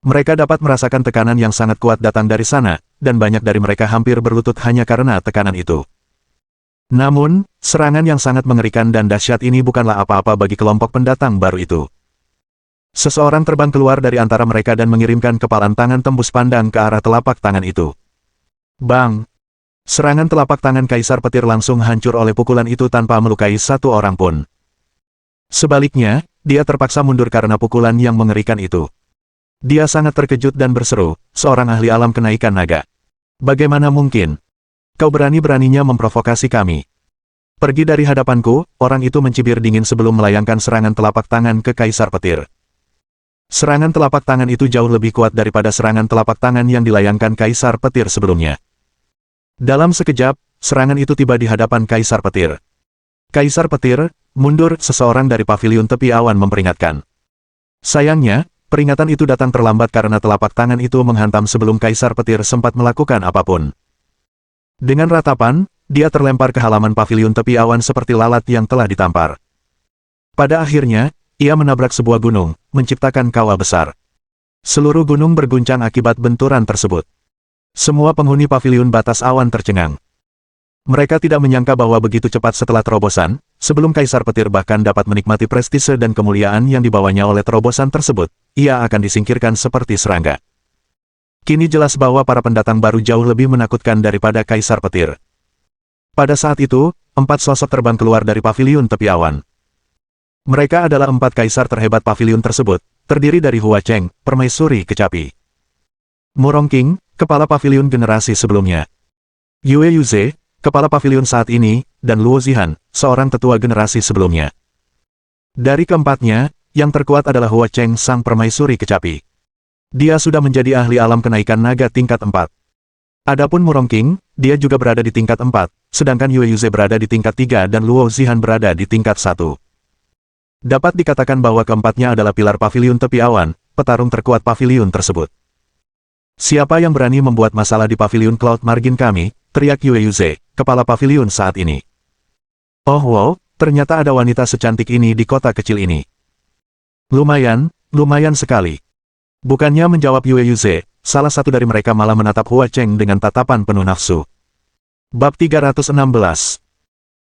Mereka dapat merasakan tekanan yang sangat kuat datang dari sana, dan banyak dari mereka hampir berlutut hanya karena tekanan itu. Namun, serangan yang sangat mengerikan dan dahsyat ini bukanlah apa-apa bagi kelompok pendatang baru itu. Seseorang terbang keluar dari antara mereka dan mengirimkan kepalan tangan tembus pandang ke arah telapak tangan itu. Bang! Serangan telapak tangan Kaisar Petir langsung hancur oleh pukulan itu tanpa melukai satu orang pun. Sebaliknya, dia terpaksa mundur karena pukulan yang mengerikan itu. Dia sangat terkejut dan berseru, seorang ahli alam kenaikan naga. Bagaimana mungkin? Kau berani-beraninya memprovokasi kami. Pergi dari hadapanku, orang itu mencibir dingin sebelum melayangkan serangan telapak tangan ke Kaisar Petir. Serangan telapak tangan itu jauh lebih kuat daripada serangan telapak tangan yang dilayangkan Kaisar Petir sebelumnya. Dalam sekejap, serangan itu tiba di hadapan Kaisar Petir. Kaisar Petir, mundur, seseorang dari paviliun tepi awan memperingatkan. Sayangnya, peringatan itu datang terlambat karena telapak tangan itu menghantam sebelum Kaisar Petir sempat melakukan apapun. Dengan ratapan, dia terlempar ke halaman paviliun tepi awan seperti lalat yang telah ditampar. Pada akhirnya, ia menabrak sebuah gunung, menciptakan kawah besar. Seluruh gunung berguncang akibat benturan tersebut. Semua penghuni paviliun batas awan tercengang. Mereka tidak menyangka bahwa begitu cepat setelah terobosan, sebelum Kaisar Petir bahkan dapat menikmati prestise dan kemuliaan yang dibawanya oleh terobosan tersebut, ia akan disingkirkan seperti serangga. Kini jelas bahwa para pendatang baru jauh lebih menakutkan daripada Kaisar Petir. Pada saat itu, 4 sosok terbang keluar dari paviliun tepi awan. Mereka adalah 4 kaisar terhebat paviliun tersebut, terdiri dari Hua Cheng, permaisuri kecapi. Murong King, kepala paviliun generasi sebelumnya. Yue Yuze, kepala paviliun saat ini, dan Luo Zihan, seorang tetua generasi sebelumnya. Dari keempatnya, yang terkuat adalah Hua Cheng sang permaisuri kecapi. Dia sudah menjadi ahli alam kenaikan naga tingkat 4. Adapun Murong King, dia juga berada di tingkat 4, sedangkan Yue Yuze berada di tingkat 3 dan Luo Zihan berada di tingkat 1. Dapat dikatakan bahwa keempatnya adalah pilar paviliun tepi awan, petarung terkuat paviliun tersebut. Siapa yang berani membuat masalah di paviliun Cloud Margin kami, teriak Yue Yuze, kepala paviliun saat ini. Oh wow, ternyata ada wanita secantik ini di kota kecil ini. Lumayan sekali. Bukannya menjawab Yue Yuze, salah satu dari mereka malah menatap Hua Cheng dengan tatapan penuh nafsu. Bab 316.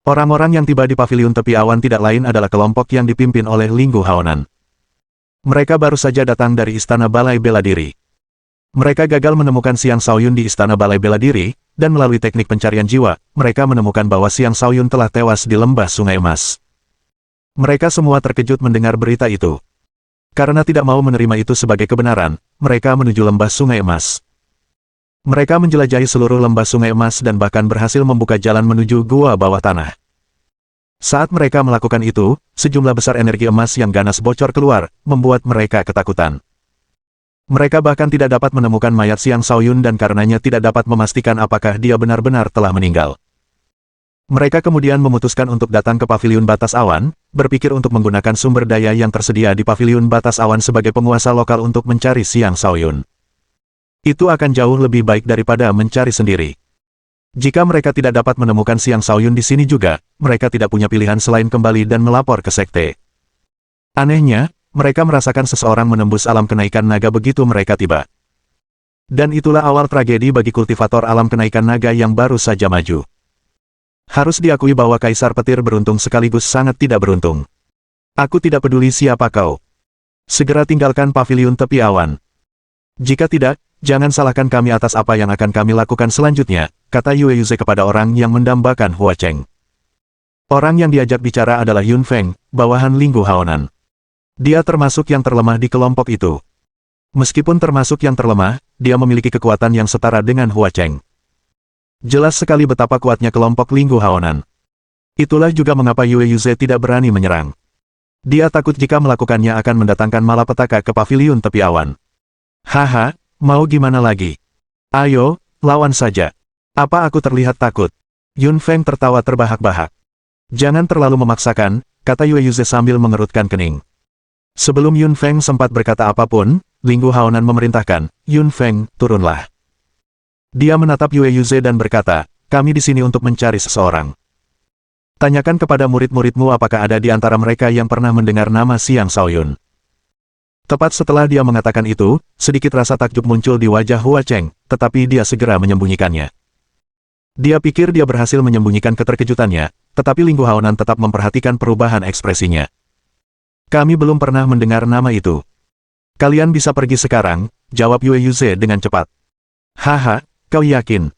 Orang-orang yang tiba di paviliun tepi awan tidak lain adalah kelompok yang dipimpin oleh Linggu Haonan. Mereka baru saja datang dari Istana Balai Bela Diri. Mereka gagal menemukan Xiang Shaoyun di Istana Balai Bela Diri, dan melalui teknik pencarian jiwa, mereka menemukan bahwa Xiang Shaoyun telah tewas di lembah Sungai Emas. Mereka semua terkejut mendengar berita itu. Karena tidak mau menerima itu sebagai kebenaran, mereka menuju lembah Sungai Emas. Mereka menjelajahi seluruh lembah Sungai Emas dan bahkan berhasil membuka jalan menuju gua bawah tanah. Saat mereka melakukan itu, sejumlah besar energi emas yang ganas bocor keluar, membuat mereka ketakutan. Mereka bahkan tidak dapat menemukan mayat Xiang Shaoyun dan karenanya tidak dapat memastikan apakah dia benar-benar telah meninggal. Mereka kemudian memutuskan untuk datang ke paviliun batas awan, berpikir untuk menggunakan sumber daya yang tersedia di paviliun batas awan sebagai penguasa lokal untuk mencari Xiang Shaoyun. Itu akan jauh lebih baik daripada mencari sendiri. Jika mereka tidak dapat menemukan Xiang Shaoyun di sini juga, mereka tidak punya pilihan selain kembali dan melapor ke sekte. Anehnya, mereka merasakan seseorang menembus alam kenaikan naga begitu mereka tiba. Dan itulah awal tragedi bagi kultivator alam kenaikan naga yang baru saja maju. Harus diakui bahwa Kaisar Petir beruntung sekaligus sangat tidak beruntung. Aku tidak peduli siapa kau. Segera tinggalkan paviliun tepi awan. Jika tidak, jangan salahkan kami atas apa yang akan kami lakukan selanjutnya, kata Yue Yuze kepada orang yang mendambakan Hua Cheng. Orang yang diajak bicara adalah Yun Feng, bawahan Linggu Haonan. Dia termasuk yang terlemah di kelompok itu. Meskipun termasuk yang terlemah, dia memiliki kekuatan yang setara dengan Hua Cheng. Jelas sekali betapa kuatnya kelompok Linggu Haonan. Itulah juga mengapa Yue Yuze tidak berani menyerang. Dia takut jika melakukannya akan mendatangkan malapetaka ke paviliun tepi awan. Haha, mau gimana lagi? Ayo, lawan saja. Apa aku terlihat takut? Yun Feng tertawa terbahak-bahak. Jangan terlalu memaksakan, kata Yue Yuze sambil mengerutkan kening. Sebelum Yun Feng sempat berkata apapun, Linggu Haonan memerintahkan, Yun Feng, turunlah. Dia menatap Yue Yuze dan berkata, kami di sini untuk mencari seseorang. Tanyakan kepada murid-muridmu apakah ada di antara mereka yang pernah mendengar nama Xiang Shaoyun. Tepat setelah dia mengatakan itu, sedikit rasa takjub muncul di wajah Hua Cheng, tetapi dia segera menyembunyikannya. Dia pikir dia berhasil menyembunyikan keterkejutannya, tetapi Linggu Haonan tetap memperhatikan perubahan ekspresinya. Kami belum pernah mendengar nama itu. Kalian bisa pergi sekarang, jawab Yue Yuze dengan cepat. Haha, kau yakin?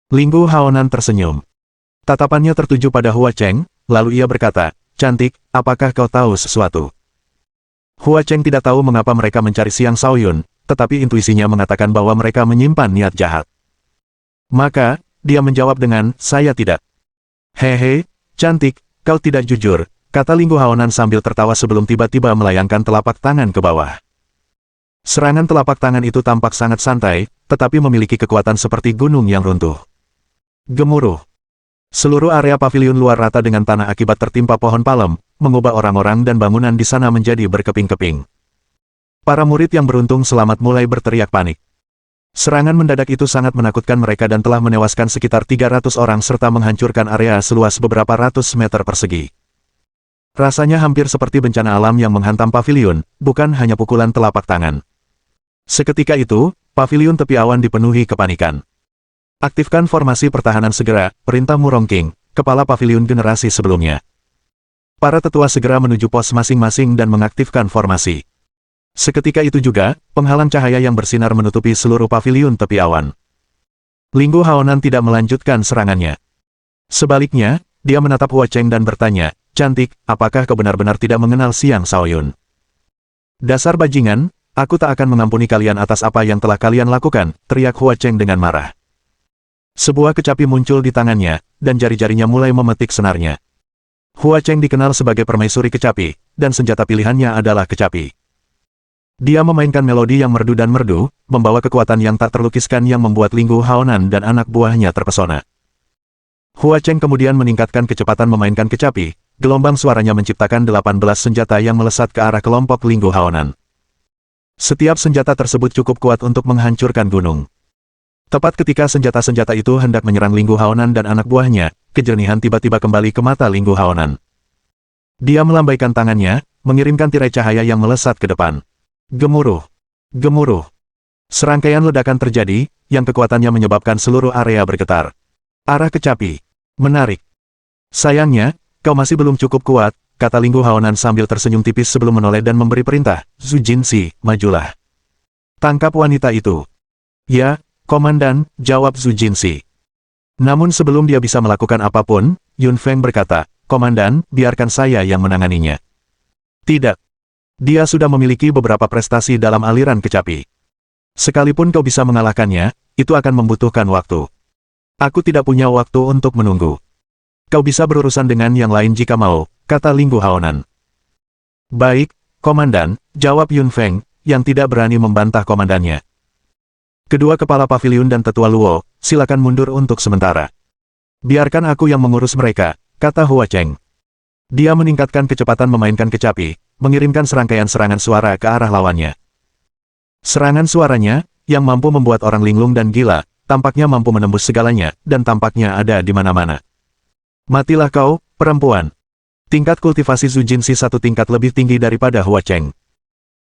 Linggu Haonan tersenyum. Tatapannya tertuju pada Hua Cheng, lalu ia berkata, cantik, apakah kau tahu sesuatu? Hua Cheng tidak tahu mengapa mereka mencari Xiang Shaoyun, tetapi intuisinya mengatakan bahwa mereka menyimpan niat jahat. Maka, dia menjawab dengan, saya tidak. Hehe, cantik, kau tidak jujur, kata Linggu Haonan sambil tertawa sebelum tiba-tiba melayangkan telapak tangan ke bawah. Serangan telapak tangan itu tampak sangat santai, tetapi memiliki kekuatan seperti gunung yang runtuh. Gemuruh. Seluruh area paviliun luar rata dengan tanah akibat tertimpa pohon palem, mengubah orang-orang dan bangunan di sana menjadi berkeping-keping. Para murid yang beruntung selamat mulai berteriak panik. Serangan mendadak itu sangat menakutkan mereka dan telah menewaskan sekitar 300 orang serta menghancurkan area seluas beberapa ratus meter persegi. Rasanya hampir seperti bencana alam yang menghantam paviliun, bukan hanya pukulan telapak tangan. Seketika itu, paviliun tepi awan dipenuhi kepanikan. Aktifkan formasi pertahanan segera, perintah Murong King, kepala paviliun generasi sebelumnya. Para tetua segera menuju pos masing-masing dan mengaktifkan formasi. Seketika itu juga, penghalang cahaya yang bersinar menutupi seluruh paviliun tepi awan. Linggu Haonan tidak melanjutkan serangannya. Sebaliknya, dia menatap Hua Cheng dan bertanya, cantik, apakah kau benar-benar tidak mengenal Xiang Shaoyun? Dasar bajingan, aku tak akan mengampuni kalian atas apa yang telah kalian lakukan, teriak Hua Cheng dengan marah. Sebuah kecapi muncul di tangannya, dan jari-jarinya mulai memetik senarnya. Hua Cheng dikenal sebagai permaisuri kecapi, dan senjata pilihannya adalah kecapi. Dia memainkan melodi yang merdu dan merdu, membawa kekuatan yang tak terlukiskan yang membuat Linggu Haonan dan anak buahnya terpesona. Hua Cheng kemudian meningkatkan kecepatan memainkan kecapi, gelombang suaranya menciptakan 18 senjata yang melesat ke arah kelompok Linggu Haonan. Setiap senjata tersebut cukup kuat untuk menghancurkan gunung. Tepat ketika senjata-senjata itu hendak menyerang Linggu Haonan dan anak buahnya, kejernihan tiba-tiba kembali ke mata Linggu Haonan. Dia melambaikan tangannya, mengirimkan tirai cahaya yang melesat ke depan. Gemuruh. Gemuruh. Serangkaian ledakan terjadi, yang kekuatannya menyebabkan seluruh area bergetar. Arah kecapi. Menarik. Sayangnya, kau masih belum cukup kuat, kata Linggu Haonan sambil tersenyum tipis sebelum menoleh dan memberi perintah, Zhu Jinxi, majulah. Tangkap wanita itu. Ya, Komandan, jawab Zhu Jinxi. Namun sebelum dia bisa melakukan apapun, Yun Feng berkata, Komandan, biarkan saya yang menanganinya. Tidak. Dia sudah memiliki beberapa prestasi dalam aliran kecapi. Sekalipun kau bisa mengalahkannya, itu akan membutuhkan waktu. Aku tidak punya waktu untuk menunggu. Kau bisa berurusan dengan yang lain jika mau, kata Linggu Haonan. Baik, Komandan, jawab Yun Feng, yang tidak berani membantah komandannya. Kedua kepala paviliun dan tetua Luo, silakan mundur untuk sementara. Biarkan aku yang mengurus mereka, kata Hua Cheng. Dia meningkatkan kecepatan memainkan kecapi, mengirimkan serangkaian serangan suara ke arah lawannya. Serangan suaranya, yang mampu membuat orang linglung dan gila, tampaknya mampu menembus segalanya, dan tampaknya ada di mana-mana. Matilah kau, perempuan. Tingkat kultivasi Zhu Jinxi satu tingkat lebih tinggi daripada Hua Cheng.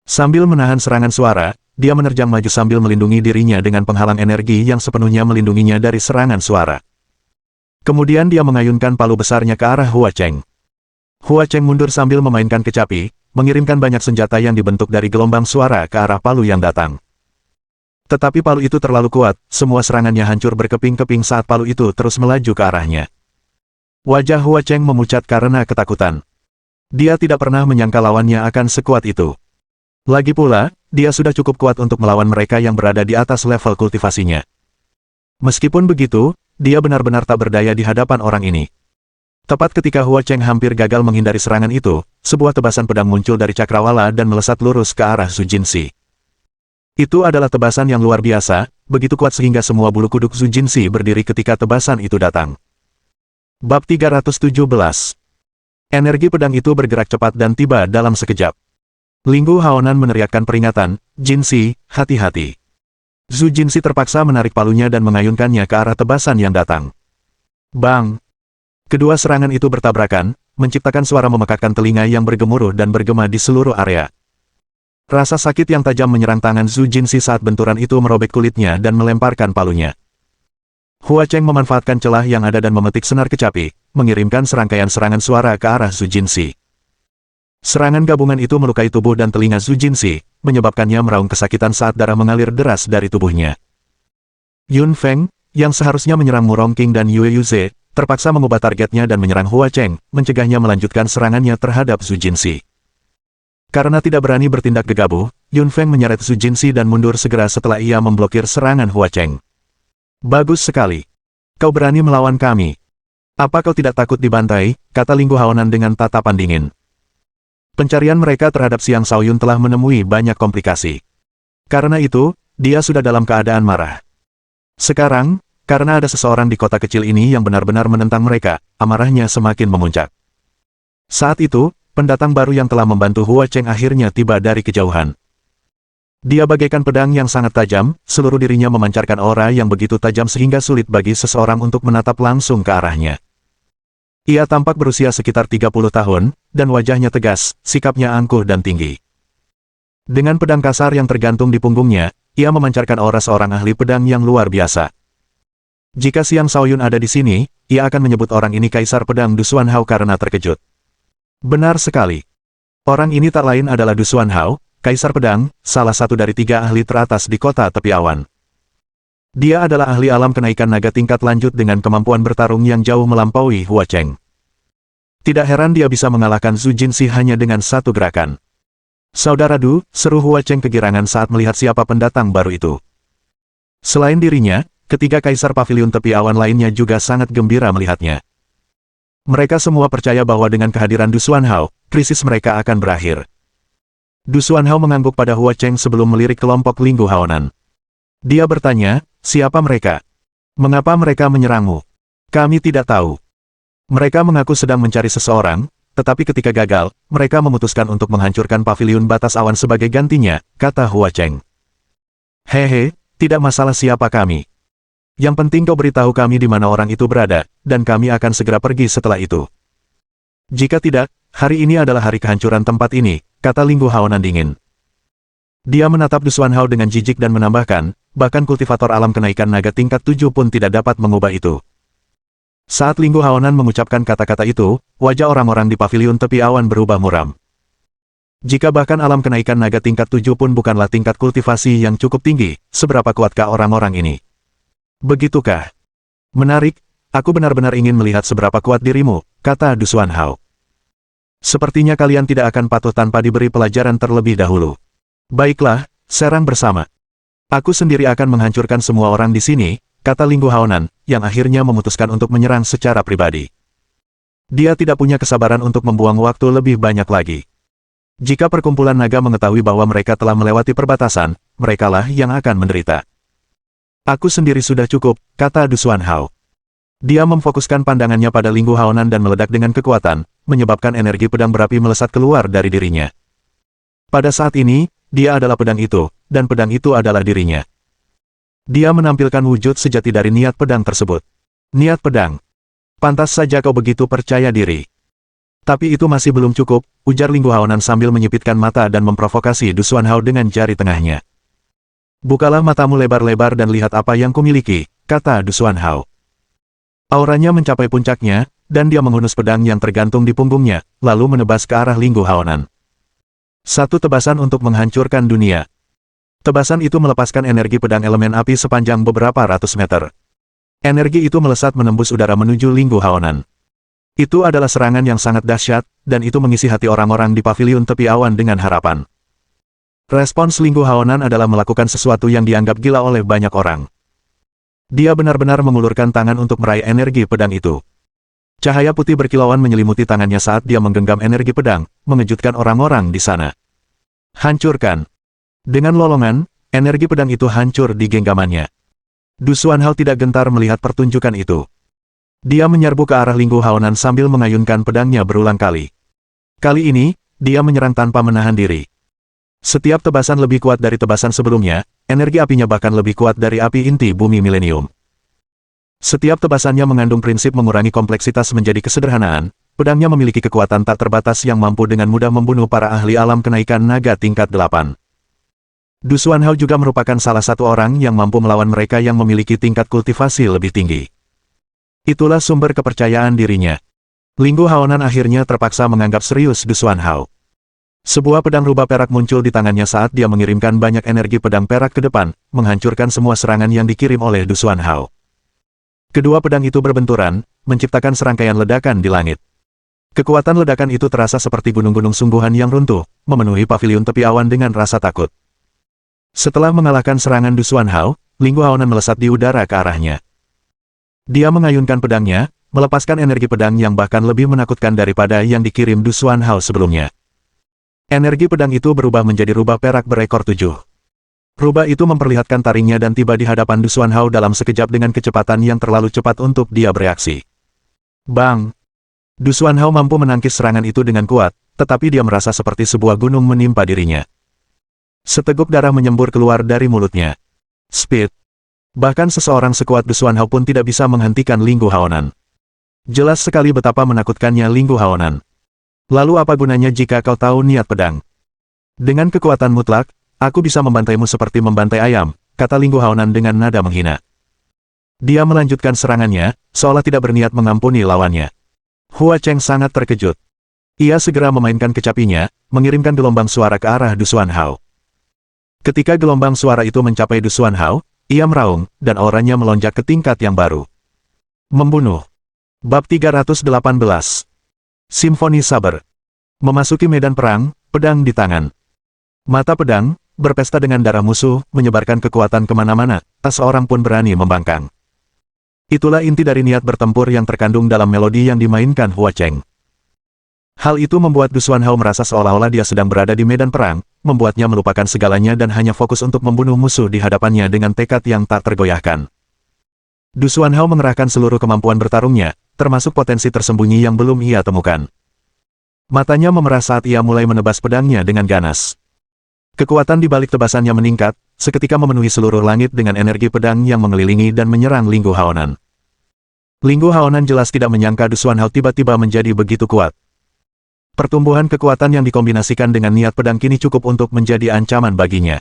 Sambil menahan serangan suara, dia menerjang maju sambil melindungi dirinya dengan penghalang energi yang sepenuhnya melindunginya dari serangan suara. Kemudian dia mengayunkan palu besarnya ke arah Hua Cheng. Hua Cheng mundur sambil memainkan kecapi, mengirimkan banyak senjata yang dibentuk dari gelombang suara ke arah palu yang datang. Tetapi palu itu terlalu kuat, semua serangannya hancur berkeping-keping saat palu itu terus melaju ke arahnya. Wajah Hua Cheng memucat karena ketakutan. Dia tidak pernah menyangka lawannya akan sekuat itu. Lagi pula, dia sudah cukup kuat untuk melawan mereka yang berada di atas level kultivasinya. Meskipun begitu, dia benar-benar tak berdaya di hadapan orang ini. Tepat ketika Hua Cheng hampir gagal menghindari serangan itu, sebuah tebasan pedang muncul dari cakrawala dan melesat lurus ke arah Zhu Jinxi. Itu adalah tebasan yang luar biasa, begitu kuat sehingga semua bulu kuduk Zhu Jinxi berdiri ketika tebasan itu datang. Bab 317. Energi pedang itu bergerak cepat dan tiba dalam sekejap. Linggu Haonan meneriakkan peringatan, Jinxi, hati-hati. Zhu Jinxi terpaksa menarik palunya dan mengayunkannya ke arah tebasan yang datang. Bang! Kedua serangan itu bertabrakan, menciptakan suara memekakkan telinga yang bergemuruh dan bergema di seluruh area. Rasa sakit yang tajam menyerang tangan Zhu Jinxi saat benturan itu merobek kulitnya dan melemparkan palunya. Hua Cheng memanfaatkan celah yang ada dan memetik senar kecapi, mengirimkan serangkaian serangan suara ke arah Zhu Jinxi. Serangan gabungan itu melukai tubuh dan telinga Zhu Jinzi, menyebabkannya meraung kesakitan saat darah mengalir deras dari tubuhnya. Yun Feng, yang seharusnya menyerang Murong King dan Yue Yuze, terpaksa mengubah targetnya dan menyerang Hua Cheng, mencegahnya melanjutkan serangannya terhadap Zhu Jinzi. Karena tidak berani bertindak gegabah, Yun Feng menyeret Zhu Jinzi dan mundur segera setelah ia memblokir serangan Hua Cheng. Bagus sekali. Kau berani melawan kami. Apa kau tidak takut dibantai, kata Linggu Haonan dengan tatapan dingin. Pencarian mereka terhadap Xiang Shaoyun telah menemui banyak komplikasi. Karena itu, dia sudah dalam keadaan marah. Sekarang, karena ada seseorang di kota kecil ini yang benar-benar menentang mereka, amarahnya semakin memuncak. Saat itu, pendatang baru yang telah membantu Hua Cheng akhirnya tiba dari kejauhan. Dia bagaikan pedang yang sangat tajam, seluruh dirinya memancarkan aura yang begitu tajam sehingga sulit bagi seseorang untuk menatap langsung ke arahnya. Ia tampak berusia sekitar 30 tahun, dan wajahnya tegas, sikapnya angkuh dan tinggi. Dengan pedang kasar yang tergantung di punggungnya, ia memancarkan aura seorang ahli pedang yang luar biasa. Jika Xiang Shaoyun ada di sini, ia akan menyebut orang ini Kaisar Pedang Du Xuanhao karena terkejut. Benar sekali. Orang ini tak lain adalah Du Xuanhao, Kaisar Pedang, salah satu dari 3 ahli teratas di kota tepi awan. Dia adalah ahli alam kenaikan naga tingkat lanjut dengan kemampuan bertarung yang jauh melampaui Hua Cheng. Tidak heran dia bisa mengalahkan Zhu Jinzi hanya dengan satu gerakan. Saudara Du, seru Hua Cheng kegirangan saat melihat siapa pendatang baru itu. Selain dirinya, ketiga kaisar pavilion tepi awan lainnya juga sangat gembira melihatnya. Mereka semua percaya bahwa dengan kehadiran Du Xuanhao, krisis mereka akan berakhir. Du Xuanhao mengangguk pada Hua Cheng sebelum melirik kelompok Linggu Haonan. Dia bertanya, siapa mereka? Mengapa mereka menyerangmu? Kami tidak tahu. Mereka mengaku sedang mencari seseorang, tetapi ketika gagal, mereka memutuskan untuk menghancurkan pavilion batas awan sebagai gantinya, kata Hua Cheng. Hehe, tidak masalah siapa kami. Yang penting kau beritahu kami di mana orang itu berada, dan kami akan segera pergi setelah itu. Jika tidak, hari ini adalah hari kehancuran tempat ini, kata Linggu Haonan dingin. Dia menatap Du Xuanhao dengan jijik dan menambahkan, bahkan kultivator alam kenaikan naga tingkat 7 pun tidak dapat mengubah itu. Saat Linggu Haonan mengucapkan kata-kata itu, wajah orang-orang di pavilion tepi awan berubah muram. Jika bahkan alam kenaikan naga tingkat 7 pun bukanlah tingkat kultivasi yang cukup tinggi, seberapa kuatkah orang-orang ini? Begitukah? Menarik, aku benar-benar ingin melihat seberapa kuat dirimu, kata Du Xuanhao. Sepertinya kalian tidak akan patuh tanpa diberi pelajaran terlebih dahulu. Baiklah, serang bersama. Aku sendiri akan menghancurkan semua orang di sini, kata Linggu Haonan, yang akhirnya memutuskan untuk menyerang secara pribadi. Dia tidak punya kesabaran untuk membuang waktu lebih banyak lagi. Jika perkumpulan naga mengetahui bahwa mereka telah melewati perbatasan, merekalah yang akan menderita. Aku sendiri sudah cukup, kata Du Xuanhao. Dia memfokuskan pandangannya pada Linggu Haonan dan meledak dengan kekuatan, menyebabkan energi pedang berapi melesat keluar dari dirinya. Pada saat ini, dia adalah pedang itu, dan pedang itu adalah dirinya. Dia menampilkan wujud sejati dari niat pedang tersebut. Niat pedang. Pantas saja kau begitu percaya diri. Tapi itu masih belum cukup, ujar Linggu Haonan sambil menyipitkan mata dan memprovokasi Du Xuanhao dengan jari tengahnya. Bukalah matamu lebar-lebar dan lihat apa yang kumiliki, kata Du Xuanhao. Auranya mencapai puncaknya, dan dia menghunus pedang yang tergantung di punggungnya, lalu menebas ke arah Linggu Haonan. Satu tebasan untuk menghancurkan dunia. Tebasan itu melepaskan energi pedang elemen api sepanjang beberapa ratus meter. Energi itu melesat menembus udara menuju Linggu Haonan. Itu adalah serangan yang sangat dahsyat, dan itu mengisi hati orang-orang di pavilion tepi awan dengan harapan. Respons Linggu Haonan adalah melakukan sesuatu yang dianggap gila oleh banyak orang. Dia benar-benar mengulurkan tangan untuk meraih energi pedang itu. Cahaya putih berkilauan menyelimuti tangannya saat dia menggenggam energi pedang, mengejutkan orang-orang di sana. Hancurkan. Dengan lolongan, energi pedang itu hancur di genggamannya. Du Xuanhao tidak gentar melihat pertunjukan itu. Dia menyerbu ke arah Linggu Haonan sambil mengayunkan pedangnya berulang kali. Kali ini, dia menyerang tanpa menahan diri. Setiap tebasan lebih kuat dari tebasan sebelumnya, energi apinya bahkan lebih kuat dari api inti bumi milenium. Setiap tebasannya mengandung prinsip mengurangi kompleksitas menjadi kesederhanaan, pedangnya memiliki kekuatan tak terbatas yang mampu dengan mudah membunuh para ahli alam kenaikan naga tingkat 8. Du Xuanhao juga merupakan salah satu orang yang mampu melawan mereka yang memiliki tingkat kultivasi lebih tinggi. Itulah sumber kepercayaan dirinya. Linggu Haonan akhirnya terpaksa menganggap serius Du Xuanhao. Sebuah pedang rubah perak muncul di tangannya saat dia mengirimkan banyak energi pedang perak ke depan, menghancurkan semua serangan yang dikirim oleh Du Xuanhao. Kedua pedang itu berbenturan, menciptakan serangkaian ledakan di langit. Kekuatan ledakan itu terasa seperti gunung-gunung sungguhan yang runtuh, memenuhi paviliun tepi awan dengan rasa takut. Setelah mengalahkan serangan Du Xuanhao, Ling Guohaonan melesat di udara ke arahnya. Dia mengayunkan pedangnya, melepaskan energi pedang yang bahkan lebih menakutkan daripada yang dikirim Du Xuanhao sebelumnya. Energi pedang itu berubah menjadi rubah perak berekor 7. Rubah itu memperlihatkan taringnya dan tiba di hadapan Du Xuanhao dalam sekejap dengan kecepatan yang terlalu cepat untuk dia bereaksi. Bang! Du Xuanhao mampu menangkis serangan itu dengan kuat, tetapi dia merasa seperti sebuah gunung menimpa dirinya. Seteguk darah menyembur keluar dari mulutnya. Speed! Bahkan seseorang sekuat Du Xuanhao pun tidak bisa menghentikan Ling Guohaonan. Jelas sekali betapa menakutkannya Ling Guohaonan. Lalu apa gunanya jika kau tahu niat pedang? Dengan kekuatan mutlak, aku bisa membantaimu seperti membantai ayam, kata Ling Guohaonan dengan nada menghina. Dia melanjutkan serangannya, seolah tidak berniat mengampuni lawannya. Hua Cheng sangat terkejut. Ia segera memainkan kecapinya, mengirimkan gelombang suara ke arah Du Xuanhao. Ketika gelombang suara itu mencapai Du Xuanhao, ia meraung, dan auranya melonjak ke tingkat yang baru. Membunuh. Bab 318. Simfoni Saber. Memasuki medan perang, pedang di tangan. Mata pedang, berpesta dengan darah musuh, menyebarkan kekuatan kemana-mana, tak seorang pun berani membangkang. Itulah inti dari niat bertempur yang terkandung dalam melodi yang dimainkan Hua Cheng. Hal itu membuat Du Xuanhao merasa seolah-olah dia sedang berada di medan perang, membuatnya melupakan segalanya dan hanya fokus untuk membunuh musuh di hadapannya dengan tekad yang tak tergoyahkan. Du Xuanhao mengerahkan seluruh kemampuan bertarungnya, termasuk potensi tersembunyi yang belum ia temukan. Matanya memerah saat ia mulai menebas pedangnya dengan ganas. Kekuatan di balik tebasannya meningkat, seketika memenuhi seluruh langit dengan energi pedang yang mengelilingi dan menyerang Ling Guohaonan. Ling Guohaonan jelas tidak menyangka Du Xuanhao tiba-tiba menjadi begitu kuat. Pertumbuhan kekuatan yang dikombinasikan dengan niat pedang kini cukup untuk menjadi ancaman baginya.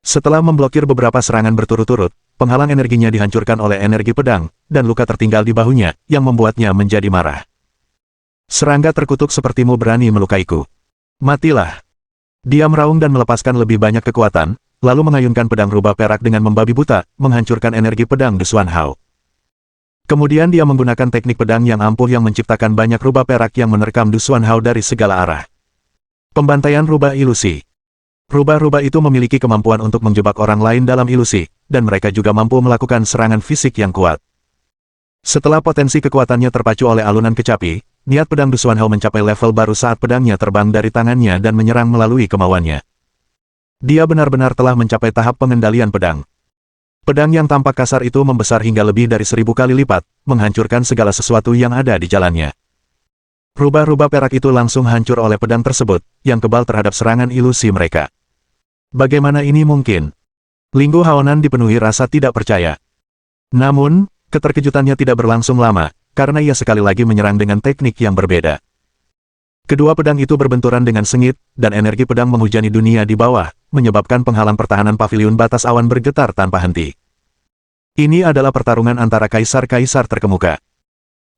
Setelah memblokir beberapa serangan berturut-turut, penghalang energinya dihancurkan oleh energi pedang, dan luka tertinggal di bahunya, yang membuatnya menjadi marah. Serangga terkutuk sepertimu berani melukaiku. Matilah. Dia meraung dan melepaskan lebih banyak kekuatan, lalu mengayunkan pedang rubah perak dengan membabi buta, menghancurkan energi pedang Du Xuanhao. Kemudian dia menggunakan teknik pedang yang ampuh yang menciptakan banyak rubah perak yang menerkam Du Xuanhao dari segala arah. Pembantaian rubah ilusi. Rubah-rubah itu memiliki kemampuan untuk menjebak orang lain dalam ilusi, dan mereka juga mampu melakukan serangan fisik yang kuat. Setelah potensi kekuatannya terpacu oleh alunan kecapi, niat pedang Du Xuanhao mencapai level baru saat pedangnya terbang dari tangannya dan menyerang melalui kemauannya. Dia benar-benar telah mencapai tahap pengendalian pedang. Pedang yang tampak kasar itu membesar hingga lebih dari 1000 kali lipat, menghancurkan segala sesuatu yang ada di jalannya. Rubah-rubah perak itu langsung hancur oleh pedang tersebut, yang kebal terhadap serangan ilusi mereka. Bagaimana ini mungkin? Ling Guohaonan dipenuhi rasa tidak percaya. Namun, keterkejutannya tidak berlangsung lama, karena ia sekali lagi menyerang dengan teknik yang berbeda. Kedua pedang itu berbenturan dengan sengit, dan energi pedang menghujani dunia di bawah, menyebabkan penghalang pertahanan paviliun batas awan bergetar tanpa henti. Ini adalah pertarungan antara kaisar-kaisar terkemuka.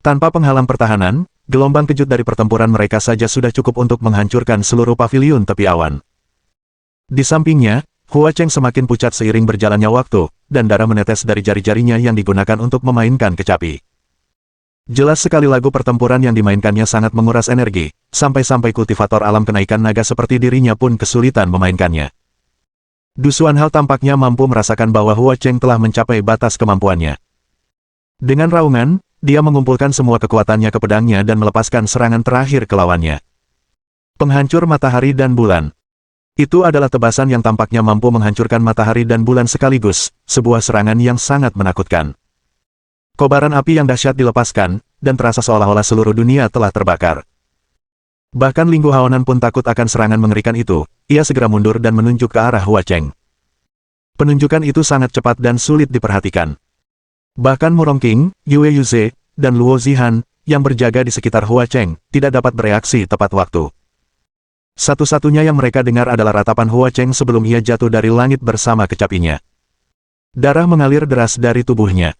Tanpa penghalang pertahanan, gelombang kejut dari pertempuran mereka saja sudah cukup untuk menghancurkan seluruh paviliun tepi awan. Di sampingnya, Hua Cheng semakin pucat seiring berjalannya waktu, dan darah menetes dari jari-jarinya yang digunakan untuk memainkan kecapi. Jelas sekali lagu pertempuran yang dimainkannya sangat menguras energi, sampai-sampai kultivator alam kenaikan naga seperti dirinya pun kesulitan memainkannya. Du Xuanhao tampaknya mampu merasakan bahwa Hua Cheng telah mencapai batas kemampuannya. Dengan raungan, dia mengumpulkan semua kekuatannya ke pedangnya dan melepaskan serangan terakhir ke lawannya. Penghancur matahari dan bulan. Itu adalah tebasan yang tampaknya mampu menghancurkan matahari dan bulan sekaligus, sebuah serangan yang sangat menakutkan. Kobaran api yang dahsyat dilepaskan, dan terasa seolah-olah seluruh dunia telah terbakar. Bahkan Ling Guohaonan pun takut akan serangan mengerikan itu, ia segera mundur dan menunjuk ke arah Hua Cheng. Penunjukan itu sangat cepat dan sulit diperhatikan. Bahkan Murong King, Yue Yuze, dan Luo Zihan, yang berjaga di sekitar Hua Cheng, tidak dapat bereaksi tepat waktu. Satu-satunya yang mereka dengar adalah ratapan Hua Cheng sebelum ia jatuh dari langit bersama kecapinya. Darah mengalir deras dari tubuhnya.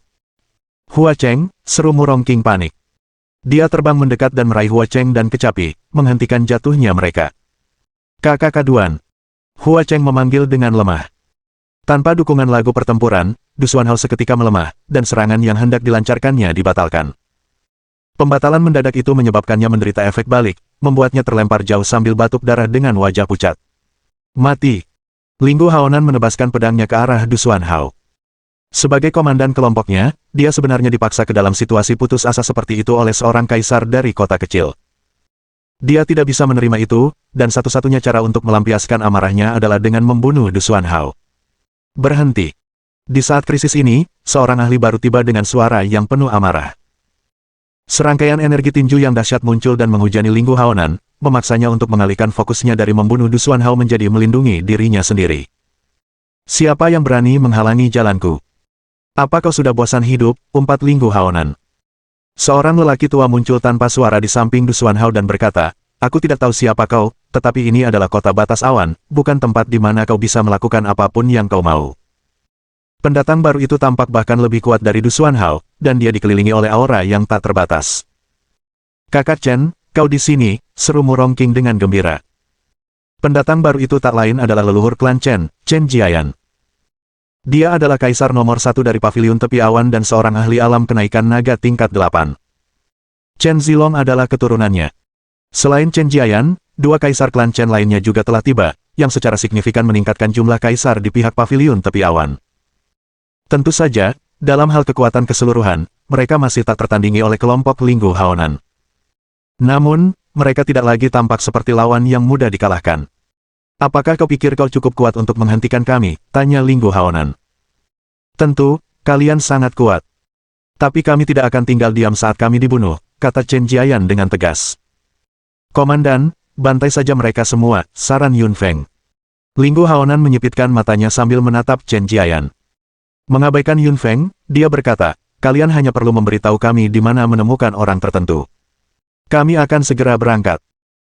Hua Cheng, seru Murong King panik. Dia terbang mendekat dan meraih Hua Cheng dan kecapi, menghentikan jatuhnya mereka. Kakak Duan. Hua Cheng memanggil dengan lemah. Tanpa dukungan lagu pertempuran, Du Xuanhao seketika melemah, dan serangan yang hendak dilancarkannya dibatalkan. Pembatalan mendadak itu menyebabkannya menderita efek balik, membuatnya terlempar jauh sambil batuk darah dengan wajah pucat. Mati! Linggu Haonan menebaskan pedangnya ke arah Du Xuanhao. Sebagai komandan kelompoknya, dia sebenarnya dipaksa ke dalam situasi putus asa seperti itu oleh seorang kaisar dari kota kecil. Dia tidak bisa menerima itu, dan satu-satunya cara untuk melampiaskan amarahnya adalah dengan membunuh Du Xuanhao. Berhenti. Di saat krisis ini, seorang ahli baru tiba dengan suara yang penuh amarah. Serangkaian energi tinju yang dahsyat muncul dan menghujani Linggu Haonan, memaksanya untuk mengalihkan fokusnya dari membunuh Du Xuanhao menjadi melindungi dirinya sendiri. Siapa yang berani menghalangi jalanku? Apa kau sudah bosan hidup, umpat Linggu Haonan? Seorang lelaki tua muncul tanpa suara di samping Du Xuanhao dan berkata, aku tidak tahu siapa kau, tetapi ini adalah kota batas awan, bukan tempat di mana kau bisa melakukan apapun yang kau mau. Pendatang baru itu tampak bahkan lebih kuat dari Du Xuanhao, dan dia dikelilingi oleh aura yang tak terbatas. Kakak Chen, kau di sini, seru Murong King dengan gembira. Pendatang baru itu tak lain adalah leluhur klan Chen, Chen Jiayan. Dia adalah kaisar nomor 1 dari paviliun tepi awan dan seorang ahli alam kenaikan naga tingkat 8. Chen Zilong adalah keturunannya. Selain Chen Jiayan, 2 kaisar klan Chen lainnya juga telah tiba, yang secara signifikan meningkatkan jumlah kaisar di pihak paviliun tepi awan. Tentu saja, dalam hal kekuatan keseluruhan, mereka masih tak tertandingi oleh kelompok Linggu Haonan. Namun, mereka tidak lagi tampak seperti lawan yang mudah dikalahkan. Apakah kau pikir kau cukup kuat untuk menghentikan kami? Tanya Linggu Haonan. Tentu, kalian sangat kuat. Tapi kami tidak akan tinggal diam saat kami dibunuh, kata Chen Jiayan dengan tegas. Komandan, bantai saja mereka semua, saran Yun Feng. Linggu Haonan menyipitkan matanya sambil menatap Chen Jiayan. Mengabaikan Yun Feng, dia berkata, kalian hanya perlu memberitahu kami di mana menemukan orang tertentu. Kami akan segera berangkat.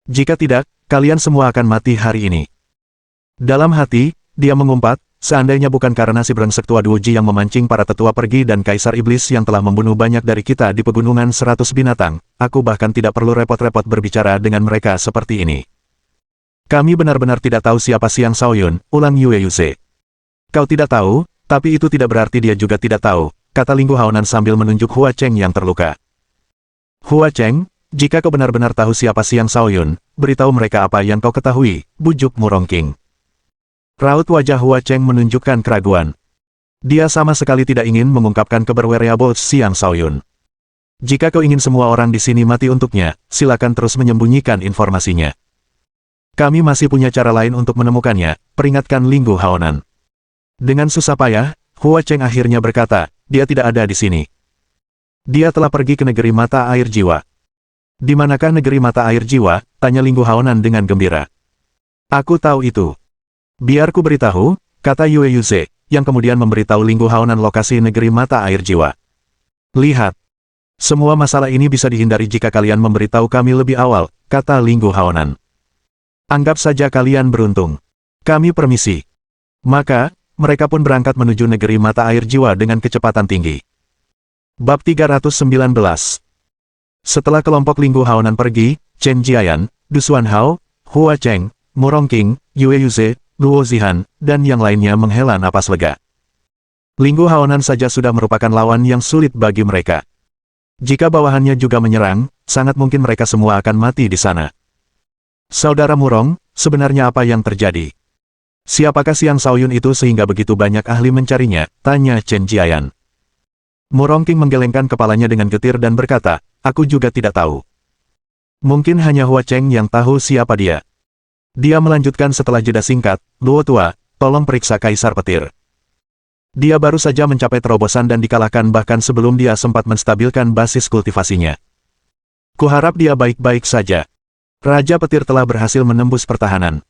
Jika tidak, kalian semua akan mati hari ini. Dalam hati, dia mengumpat, seandainya bukan karena si brengsek tua Duoji yang memancing para tetua pergi dan kaisar iblis yang telah membunuh banyak dari kita di pegunungan 100 binatang, aku bahkan tidak perlu repot-repot berbicara dengan mereka seperti ini. Kami benar-benar tidak tahu siapa Xiang Shaoyun, ulang Yue Yuze. Kau tidak tahu, tapi itu tidak berarti dia juga tidak tahu, kata Linggu Haonan sambil menunjuk Hua Cheng yang terluka. Hua Cheng, jika kau benar-benar tahu siapa Xiang Shaoyun, beritahu mereka apa yang kau ketahui, bujuk Murong King. Raut wajah Hua Cheng menunjukkan keraguan. Dia sama sekali tidak ingin mengungkapkan keberwereable Xiang Shaoyun. Jika kau ingin semua orang di sini mati untuknya, silakan terus menyembunyikan informasinya. Kami masih punya cara lain untuk menemukannya, peringatkan Linggu Haonan. Dengan susah payah, Hua Cheng akhirnya berkata, dia tidak ada di sini. Dia telah pergi ke negeri mata air jiwa. Di manakah negeri mata air jiwa? Tanya Linggu Haonan dengan gembira. Aku tahu itu. Biar ku beritahu, kata Yue Yuze, yang kemudian memberitahu Linggu Haonan lokasi negeri mata air jiwa. Lihat. Semua masalah ini bisa dihindari jika kalian memberitahu kami lebih awal, kata Linggu Haonan. Anggap saja kalian beruntung. Kami permisi. Maka, mereka pun berangkat menuju negeri mata air jiwa dengan kecepatan tinggi. Bab 319. Setelah kelompok Linggu Haonan pergi, Chen Jiayan, Du Xuanhao, Hua Cheng, Murong King, Yue Yuze, Luo Zihan, dan yang lainnya menghela napas lega. Linggu Haonan saja sudah merupakan lawan yang sulit bagi mereka. Jika bawahannya juga menyerang, sangat mungkin mereka semua akan mati di sana. Saudara Murong, sebenarnya apa yang terjadi? Siapakah Xiang Shaoyun itu sehingga begitu banyak ahli mencarinya? Tanya Chen Jiayan. Murong King menggelengkan kepalanya dengan getir dan berkata, aku juga tidak tahu. Mungkin hanya Hua Cheng yang tahu siapa dia. Dia melanjutkan setelah jeda singkat, Luo Tua, tolong periksa Kaisar Petir. Dia baru saja mencapai terobosan dan dikalahkan bahkan sebelum dia sempat menstabilkan basis kultivasinya. Kuharap dia baik-baik saja. Raja Petir telah berhasil menembus pertahanan.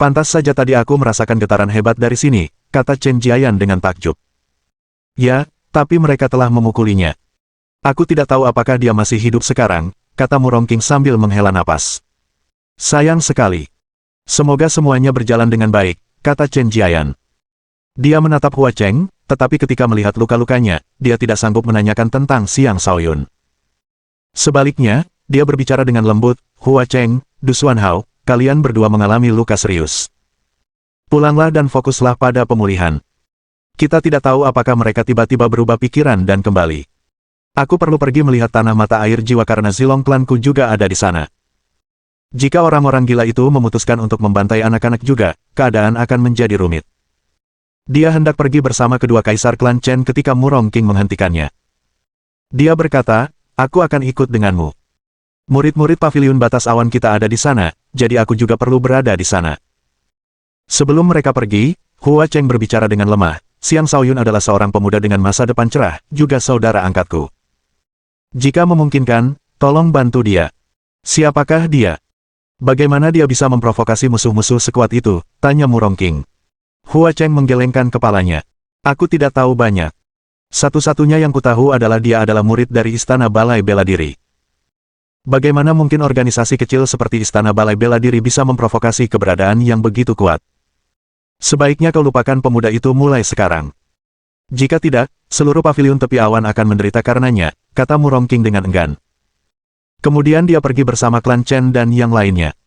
Pantas saja tadi aku merasakan getaran hebat dari sini, kata Chen Jiayan dengan takjub. Ya, tapi mereka telah memukulinya. Aku tidak tahu apakah dia masih hidup sekarang, kata Murong King sambil menghela napas. Sayang sekali. Semoga semuanya berjalan dengan baik, kata Chen Jiayan. Dia menatap Hua Cheng, tetapi ketika melihat luka-lukanya, dia tidak sanggup menanyakan tentang Xiang Shaoyun. Sebaliknya, dia berbicara dengan lembut, Hua Cheng, Du Xuanhao, kalian berdua mengalami luka serius. Pulanglah dan fokuslah pada pemulihan. Kita tidak tahu apakah mereka tiba-tiba berubah pikiran dan kembali. Aku perlu pergi melihat tanah mata air jiwa karena Zilong klanku juga ada di sana. Jika orang-orang gila itu memutuskan untuk membantai anak-anak juga, keadaan akan menjadi rumit. Dia hendak pergi bersama kedua kaisar klan Chen ketika Murong King menghentikannya. Dia berkata, aku akan ikut denganmu. Murid-murid paviliun batas awan kita ada di sana, jadi aku juga perlu berada di sana. Sebelum mereka pergi, Hua Cheng berbicara dengan lemah. Xiang Shaoyun adalah seorang pemuda dengan masa depan cerah, juga saudara angkatku. Jika memungkinkan, tolong bantu dia. Siapakah dia? Bagaimana dia bisa memprovokasi musuh-musuh sekuat itu? Tanya Murong King. Hua Cheng menggelengkan kepalanya. Aku tidak tahu banyak. Satu-satunya yang kutahu adalah dia adalah murid dari Istana Balai Bela Diri. Bagaimana mungkin organisasi kecil seperti Istana Balai Bela Diri bisa memprovokasi keberadaan yang begitu kuat? Sebaiknya kau lupakan pemuda itu mulai sekarang. Jika tidak, seluruh paviliun tepi awan akan menderita karenanya, kata Murong King dengan enggan. Kemudian dia pergi bersama klan Chen dan yang lainnya.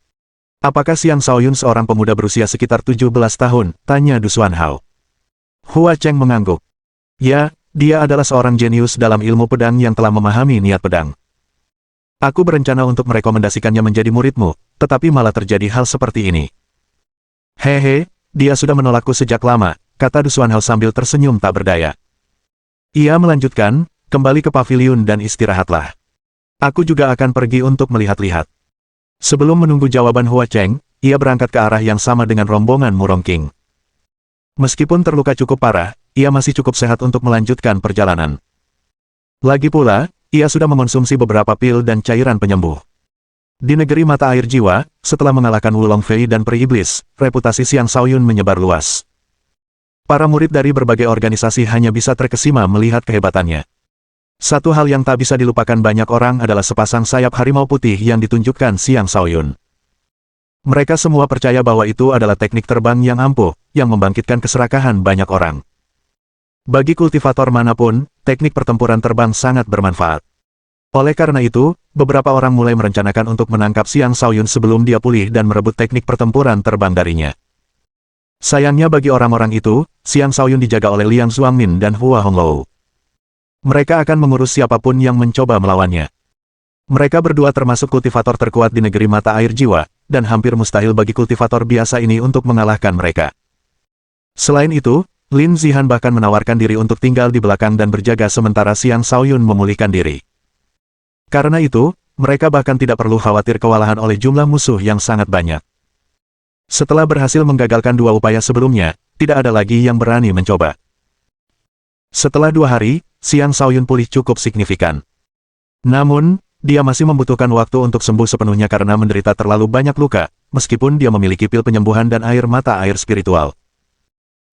Apakah Xiang Shaoyun seorang pemuda berusia sekitar 17 tahun? Tanya Du Xuanhao. Hua Cheng mengangguk. Ya, dia adalah seorang jenius dalam ilmu pedang yang telah memahami niat pedang. Aku berencana untuk merekomendasikannya menjadi muridmu, tetapi malah terjadi hal seperti ini. Hehe, dia sudah menolakku sejak lama, kata Du Xuanhao sambil tersenyum tak berdaya. Ia melanjutkan, kembali ke paviliun dan istirahatlah. Aku juga akan pergi untuk melihat-lihat. Sebelum menunggu jawaban Hua Cheng, ia berangkat ke arah yang sama dengan rombongan Murong King. Meskipun terluka cukup parah, ia masih cukup sehat untuk melanjutkan perjalanan. Lagi pula, ia sudah mengonsumsi beberapa pil dan cairan penyembuh. Di negeri mata air jiwa, setelah mengalahkan Wulong Fei dan Peri Iblis, reputasi Xiang Shaoyun menyebar luas. Para murid dari berbagai organisasi hanya bisa terkesima melihat kehebatannya. Satu hal yang tak bisa dilupakan banyak orang adalah sepasang sayap harimau putih yang ditunjukkan Xiang Shaoyun. Mereka semua percaya bahwa itu adalah teknik terbang yang ampuh, yang membangkitkan keserakahan banyak orang. Bagi kultivator manapun, teknik pertempuran terbang sangat bermanfaat. Oleh karena itu, beberapa orang mulai merencanakan untuk menangkap Xiang Shaoyun sebelum dia pulih dan merebut teknik pertempuran terbang darinya. Sayangnya bagi orang-orang itu, Xiang Shaoyun dijaga oleh Liang Zuangmin dan Hua Honglou. Mereka akan mengurus siapapun yang mencoba melawannya. Mereka berdua termasuk kultivator terkuat di negeri mata air jiwa, dan hampir mustahil bagi kultivator biasa ini untuk mengalahkan mereka. Selain itu, Lin Zihan bahkan menawarkan diri untuk tinggal di belakang dan berjaga sementara Xiang Shaoyun memulihkan diri. Karena itu, mereka bahkan tidak perlu khawatir kewalahan oleh jumlah musuh yang sangat banyak. Setelah berhasil menggagalkan dua upaya sebelumnya, tidak ada lagi yang berani mencoba. Setelah 2 hari, Xiang Shaoyun pulih cukup signifikan. Namun, dia masih membutuhkan waktu untuk sembuh sepenuhnya karena menderita terlalu banyak luka, meskipun dia memiliki pil penyembuhan dan air mata air spiritual.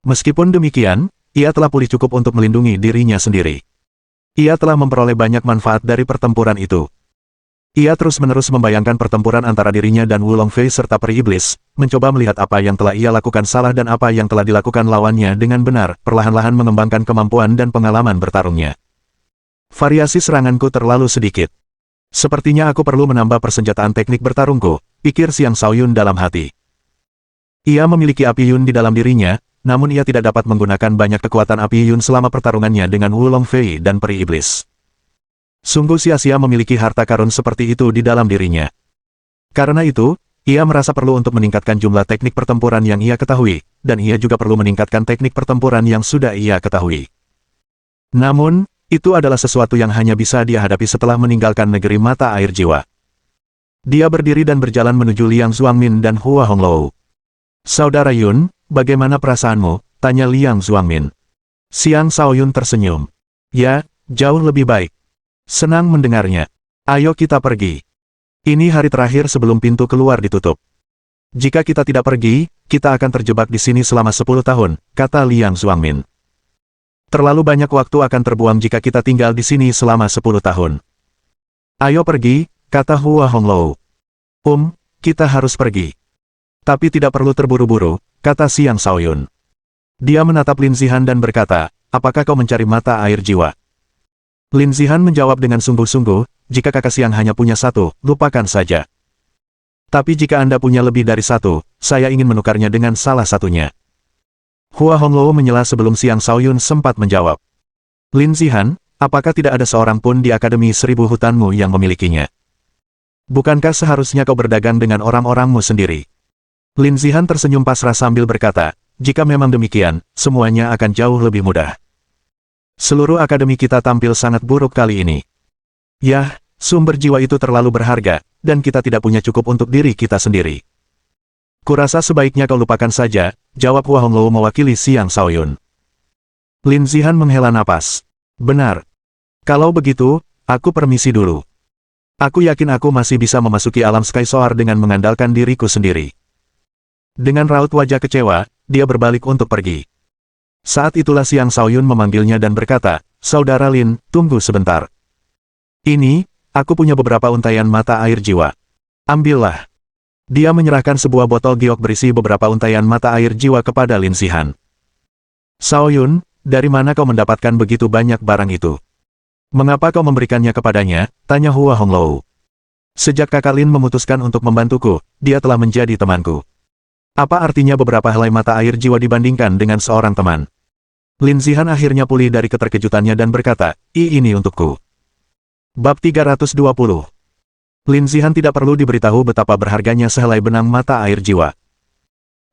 Meskipun demikian, ia telah pulih cukup untuk melindungi dirinya sendiri. Ia telah memperoleh banyak manfaat dari pertempuran itu. Ia terus-menerus membayangkan pertempuran antara dirinya dan Wulong Fei serta Peri Iblis, mencoba melihat apa yang telah ia lakukan salah dan apa yang telah dilakukan lawannya dengan benar, perlahan-lahan mengembangkan kemampuan dan pengalaman bertarungnya. Variasi seranganku terlalu sedikit. Sepertinya aku perlu menambah persenjataan teknik bertarungku, pikir Xiang Shaoyun dalam hati. Ia memiliki api Yun di dalam dirinya, namun ia tidak dapat menggunakan banyak kekuatan api Yun selama pertarungannya dengan Wulong Fei dan Peri Iblis. Sungguh sia-sia memiliki harta karun seperti itu di dalam dirinya. Karena itu, ia merasa perlu untuk meningkatkan jumlah teknik pertempuran yang ia ketahui, dan ia juga perlu meningkatkan teknik pertempuran yang sudah ia ketahui. Namun, itu adalah sesuatu yang hanya bisa dia hadapi setelah meninggalkan negeri mata air jiwa. Dia berdiri dan berjalan menuju Liang Zuangmin dan Hua Honglou. Saudara Yun, bagaimana perasaanmu? Tanya Liang Zuangmin. Xiang Shaoyun tersenyum. Ya, jauh lebih baik. Senang mendengarnya. Ayo kita pergi. Ini hari terakhir sebelum pintu keluar ditutup. Jika kita tidak pergi, kita akan terjebak di sini selama 10 tahun, kata Liang Zuangmin. Terlalu banyak waktu akan terbuang jika kita tinggal di sini selama 10 tahun. Ayo pergi, kata Hua Honglou. Kita harus pergi. Tapi tidak perlu terburu-buru, kata Xiang Shaoyun. Dia menatap Lin Zihan dan berkata, apakah kau mencari mata air jiwa? Lin Zihan menjawab dengan sungguh-sungguh, jika kakak Xiang hanya punya satu, lupakan saja. Tapi jika Anda punya lebih dari satu, saya ingin menukarnya dengan salah satunya. Hua Hongluo menyela sebelum Xiang Shaoyun sempat menjawab. Lin Zihan, apakah tidak ada seorang pun di Akademi Seribu Hutanmu yang memilikinya? Bukankah seharusnya kau berdagang dengan orang-orangmu sendiri? Lin Zihan tersenyum pasrah sambil berkata, jika memang demikian, semuanya akan jauh lebih mudah. Seluruh akademi kita tampil sangat buruk kali ini. Yah, sumber jiwa itu terlalu berharga, dan kita tidak punya cukup untuk diri kita sendiri. Kurasa sebaiknya kau lupakan saja, jawab Hua Hongluo mewakili Xiang Shaoyun. Lin Zihan menghela napas. Benar. Kalau begitu, aku permisi dulu. Aku yakin aku masih bisa memasuki alam Sky Soar dengan mengandalkan diriku sendiri. Dengan raut wajah kecewa, dia berbalik untuk pergi. Saat itulah Xiang Shaoyun memanggilnya dan berkata, Saudara Lin, tunggu sebentar. Ini, aku punya beberapa untaian mata air jiwa. Ambillah. Dia menyerahkan sebuah botol giok berisi beberapa untaian mata air jiwa kepada Lin Zihan. Shaoyun, dari mana kau mendapatkan begitu banyak barang itu? Mengapa kau memberikannya kepadanya? Tanya Hua Hongluo. Sejak kakak Lin memutuskan untuk membantuku, dia telah menjadi temanku. Apa artinya beberapa helai mata air jiwa dibandingkan dengan seorang teman? Lin Zihan akhirnya pulih dari keterkejutannya dan berkata, ini untukku. Bab 320. Lin Zihan tidak perlu diberitahu betapa berharganya sehelai benang mata air jiwa.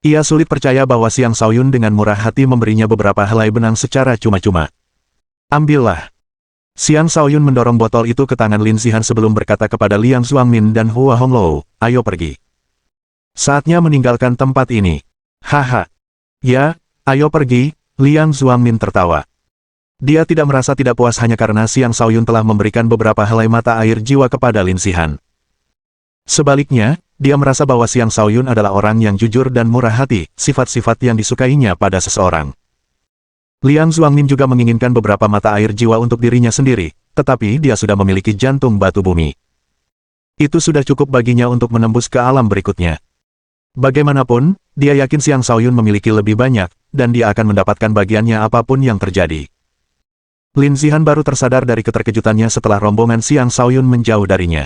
Ia sulit percaya bahwa Xiang Shaoyun dengan murah hati memberinya beberapa helai benang secara cuma-cuma. Ambillah. Xiang Shaoyun mendorong botol itu ke tangan Lin Zihan sebelum berkata kepada Liang Zuangmin dan Hua Hongluo, ayo pergi. Saatnya meninggalkan tempat ini. Haha. Ya, ayo pergi, Liang Zuangmin tertawa. Dia tidak merasa tidak puas hanya karena Xiang Shaoyun telah memberikan beberapa helai mata air jiwa kepada Lin Zihan. Sebaliknya, dia merasa bahwa Xiang Shaoyun adalah orang yang jujur dan murah hati, sifat-sifat yang disukainya pada seseorang. Liang Zuangmin juga menginginkan beberapa mata air jiwa untuk dirinya sendiri, tetapi dia sudah memiliki jantung batu bumi. Itu sudah cukup baginya untuk menembus ke alam berikutnya. Bagaimanapun, dia yakin Xiang Shaoyun memiliki lebih banyak, dan dia akan mendapatkan bagiannya apapun yang terjadi. Lin Zihan baru tersadar dari keterkejutannya setelah rombongan Xiang Shaoyun menjauh darinya.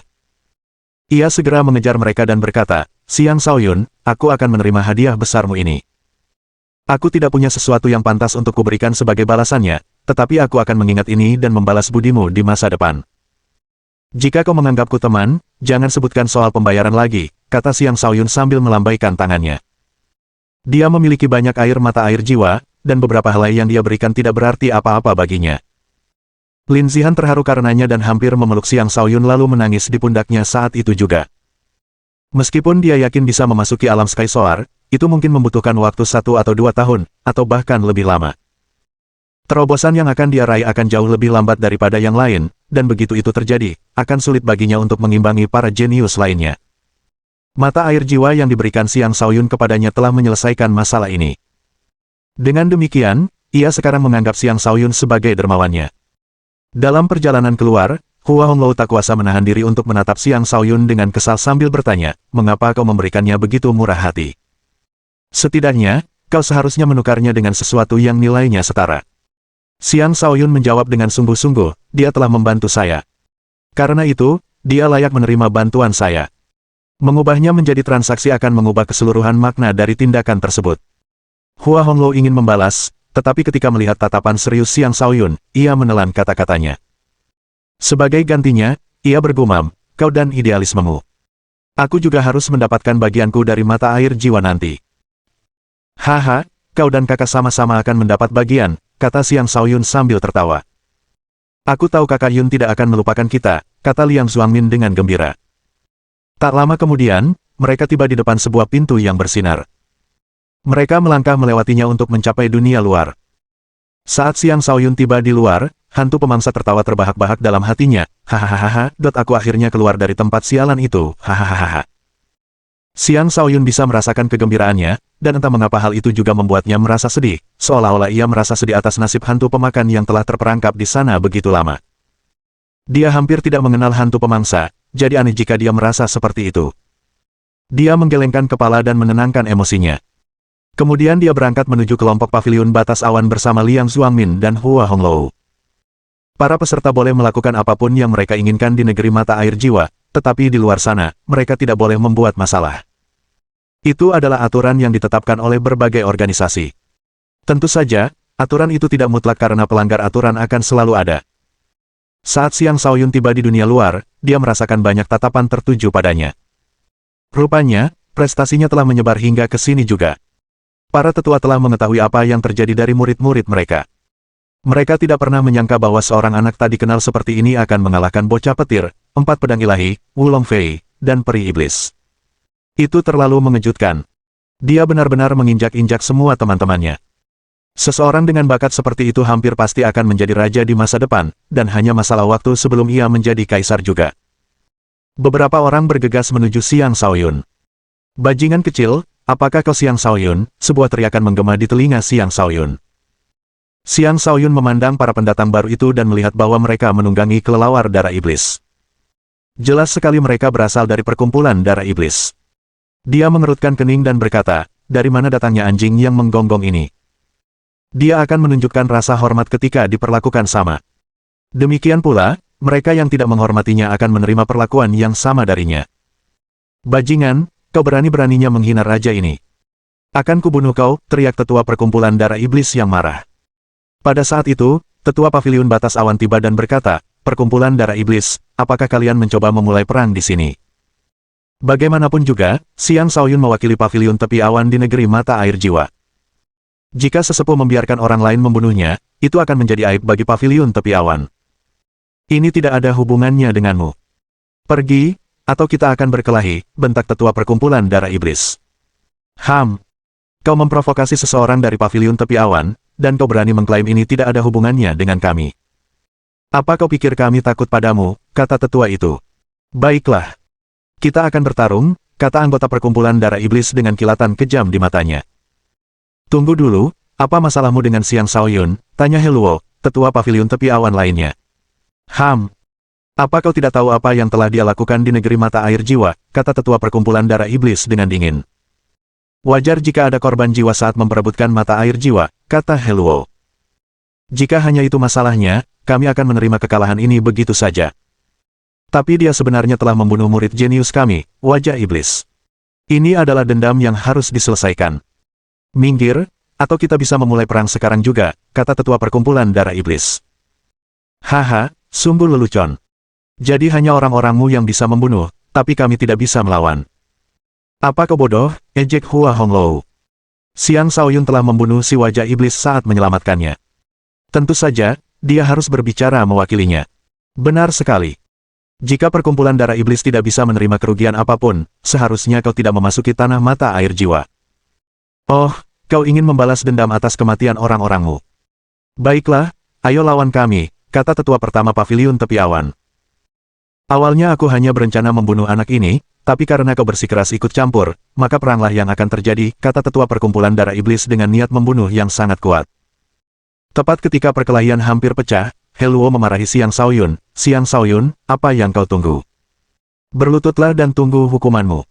Ia segera mengejar mereka dan berkata, Xiang Shaoyun, aku akan menerima hadiah besarmu ini. Aku tidak punya sesuatu yang pantas untuk kuberikan sebagai balasannya, tetapi aku akan mengingat ini dan membalas budimu di masa depan. Jika kau menganggapku teman, jangan sebutkan soal pembayaran lagi, kata Xiang Shaoyun sambil melambaikan tangannya. Dia memiliki banyak air mata air jiwa, dan beberapa helai yang dia berikan tidak berarti apa-apa baginya. Lin Zihan terharu karenanya dan hampir memeluk Xiang Shaoyun lalu menangis di pundaknya saat itu juga. Meskipun dia yakin bisa memasuki alam Sky Soar, itu mungkin membutuhkan waktu 1 atau 2 tahun, atau bahkan lebih lama. Terobosan yang akan dia raih akan jauh lebih lambat daripada yang lain, dan begitu itu terjadi, akan sulit baginya untuk mengimbangi para jenius lainnya. Mata air jiwa yang diberikan Xiang Shaoyun kepadanya telah menyelesaikan masalah ini. Dengan demikian, ia sekarang menganggap Xiang Shaoyun sebagai dermawannya. Dalam perjalanan keluar, Hua Hongluo tak kuasa menahan diri untuk menatap Xiang Shaoyun dengan kesal sambil bertanya, mengapa kau memberikannya begitu murah hati? Setidaknya, kau seharusnya menukarnya dengan sesuatu yang nilainya setara. Xiang Shaoyun menjawab dengan sungguh-sungguh, dia telah membantu saya. Karena itu, dia layak menerima bantuan saya. Mengubahnya menjadi transaksi akan mengubah keseluruhan makna dari tindakan tersebut. Hua Hongluo ingin membalas, tetapi ketika melihat tatapan serius Xiang Shaoyun, ia menelan kata-katanya. Sebagai gantinya, ia bergumam, kau dan idealismemu. Aku juga harus mendapatkan bagianku dari mata air jiwa nanti. Haha, kau dan kakak sama-sama akan mendapat bagian, kata Xiang Shaoyun sambil tertawa. Aku tahu kakak Yun tidak akan melupakan kita, kata Liang Zuangmin dengan gembira. Tak lama kemudian, mereka tiba di depan sebuah pintu yang bersinar. Mereka melangkah melewatinya untuk mencapai dunia luar. Saat Xiang Shaoyun tiba di luar, hantu pemangsa tertawa terbahak-bahak dalam hatinya, hahaha, aku akhirnya keluar dari tempat sialan itu, hahaha. Xiang Shaoyun bisa merasakan kegembiraannya, dan entah mengapa hal itu juga membuatnya merasa sedih, seolah-olah ia merasa sedih atas nasib hantu pemakan yang telah terperangkap di sana begitu lama. Dia hampir tidak mengenal hantu pemangsa, jadi aneh jika dia merasa seperti itu. Dia menggelengkan kepala dan menenangkan emosinya. Kemudian dia berangkat menuju kelompok paviliun batas awan bersama Liang Zuangmin dan Hua Hongluo. Para peserta boleh melakukan apapun yang mereka inginkan di negeri mata air jiwa, tetapi di luar sana, mereka tidak boleh membuat masalah. Itu adalah aturan yang ditetapkan oleh berbagai organisasi. Tentu saja, aturan itu tidak mutlak karena pelanggar aturan akan selalu ada. Saat Xiang Shaoyun tiba di dunia luar, dia merasakan banyak tatapan tertuju padanya. Rupanya, prestasinya telah menyebar hingga ke sini juga. Para tetua telah mengetahui apa yang terjadi dari murid-murid mereka. Mereka tidak pernah menyangka bahwa seorang anak tak dikenal seperti ini akan mengalahkan bocah petir, 4 pedang ilahi, Wulong Fei, dan peri iblis. Itu terlalu mengejutkan. Dia benar-benar menginjak-injak semua teman-temannya. Seseorang dengan bakat seperti itu hampir pasti akan menjadi raja di masa depan, dan hanya masalah waktu sebelum ia menjadi kaisar juga. Beberapa orang bergegas menuju Xiang Shaoyun. Bajingan kecil, apakah kau Xiang Shaoyun? Sebuah teriakan menggema di telinga Xiang Shaoyun. Xiang Shaoyun memandang para pendatang baru itu dan melihat bahwa mereka menunggangi kelelawar darah iblis. Jelas sekali mereka berasal dari perkumpulan darah iblis. Dia mengerutkan kening dan berkata, dari mana datangnya anjing yang menggonggong ini? Dia akan menunjukkan rasa hormat ketika diperlakukan sama. Demikian pula, mereka yang tidak menghormatinya akan menerima perlakuan yang sama darinya. Bajingan, kau berani-beraninya menghina raja ini. Akan kubunuh kau, teriak tetua perkumpulan darah iblis yang marah. Pada saat itu, tetua paviliun batas awan tiba dan berkata, perkumpulan darah iblis, apakah kalian mencoba memulai perang di sini? Bagaimanapun juga, Xiang Shaoyun mewakili paviliun tepi awan di negeri mata air jiwa. Jika sesepuh membiarkan orang lain membunuhnya, itu akan menjadi aib bagi paviliun tepi awan. Ini tidak ada hubungannya denganmu. Pergi, atau kita akan berkelahi, bentak tetua perkumpulan darah iblis. Kau memprovokasi seseorang dari paviliun tepi awan, dan kau berani mengklaim ini tidak ada hubungannya dengan kami. Apa kau pikir kami takut padamu, kata tetua itu. Baiklah. Kita akan bertarung, kata anggota perkumpulan darah iblis dengan kilatan kejam di matanya. Tunggu dulu, apa masalahmu dengan Xiang Shaoyun? Tanya Heluo, tetua paviliun tepi awan lainnya. Apa kau tidak tahu apa yang telah dia lakukan di negeri mata air jiwa? Kata tetua perkumpulan darah iblis dengan dingin. Wajar jika ada korban jiwa saat memperebutkan mata air jiwa, kata Heluo. Jika hanya itu masalahnya, kami akan menerima kekalahan ini begitu saja. Tapi dia sebenarnya telah membunuh murid jenius kami, wajah iblis. Ini adalah dendam yang harus diselesaikan. Minggir, atau kita bisa memulai perang sekarang juga, kata tetua perkumpulan darah iblis. Haha, sungguh lelucon. Jadi hanya orang-orangmu yang bisa membunuh, tapi kami tidak bisa melawan. Apa kau bodoh, ejek Hua Honglou. Xiang Shaoyun telah membunuh si wajah iblis saat menyelamatkannya. Tentu saja, dia harus berbicara mewakilinya. Benar sekali. Jika perkumpulan darah iblis tidak bisa menerima kerugian apapun, seharusnya kau tidak memasuki tanah mata air jiwa. Oh, kau ingin membalas dendam atas kematian orang-orangmu. Baiklah, ayo lawan kami, kata tetua pertama paviliun tepi awan. Awalnya aku hanya berencana membunuh anak ini, tapi karena kau bersikeras ikut campur, maka peranglah yang akan terjadi, kata tetua perkumpulan darah iblis dengan niat membunuh yang sangat kuat. Tepat ketika perkelahian hampir pecah, Heluo memarahi Xiang Shaoyun. Xiang Shaoyun, apa yang kau tunggu? Berlututlah dan tunggu hukumanmu.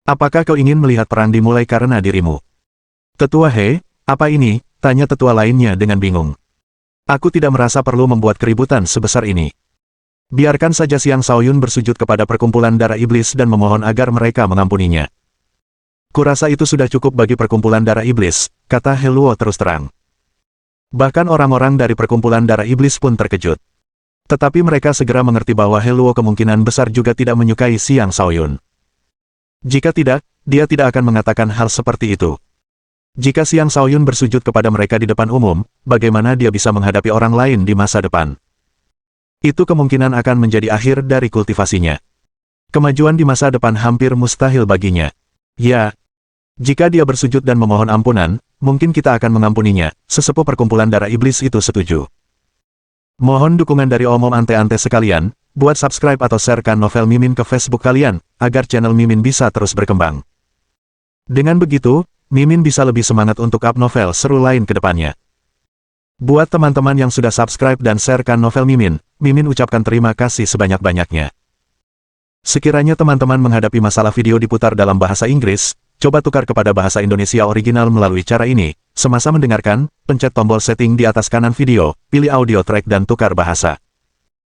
Apakah kau ingin melihat perang dimulai karena dirimu? Tetua He, apa ini? Tanya tetua lainnya dengan bingung. Aku tidak merasa perlu membuat keributan sebesar ini. Biarkan saja Xiang Shaoyun bersujud kepada perkumpulan darah iblis dan memohon agar mereka mengampuninya. Kurasa itu sudah cukup bagi perkumpulan darah iblis, kata Heluo terus terang. Bahkan orang-orang dari perkumpulan darah iblis pun terkejut. Tetapi mereka segera mengerti bahwa Heluo kemungkinan besar juga tidak menyukai Xiang Shaoyun. Jika tidak, dia tidak akan mengatakan hal seperti itu. Jika Xiang Shaoyun bersujud kepada mereka di depan umum, bagaimana dia bisa menghadapi orang lain di masa depan? Itu kemungkinan akan menjadi akhir dari kultivasinya. Kemajuan di masa depan hampir mustahil baginya. Ya, jika dia bersujud dan memohon ampunan, mungkin kita akan mengampuninya, sesepuh perkumpulan darah iblis itu setuju. Mohon dukungan dari omom ante-ante sekalian, buat subscribe atau sharekan novel Mimin ke Facebook kalian, agar channel Mimin bisa terus berkembang. Dengan begitu, Mimin bisa lebih semangat untuk up novel seru lain ke depannya. Buat teman-teman yang sudah subscribe dan sharekan novel Mimin, Mimin ucapkan terima kasih sebanyak-banyaknya. Sekiranya teman-teman menghadapi masalah video diputar dalam bahasa Inggris, coba tukar kepada bahasa Indonesia original melalui cara ini. Semasa mendengarkan, pencet tombol setting di atas kanan video, pilih audio track dan tukar bahasa.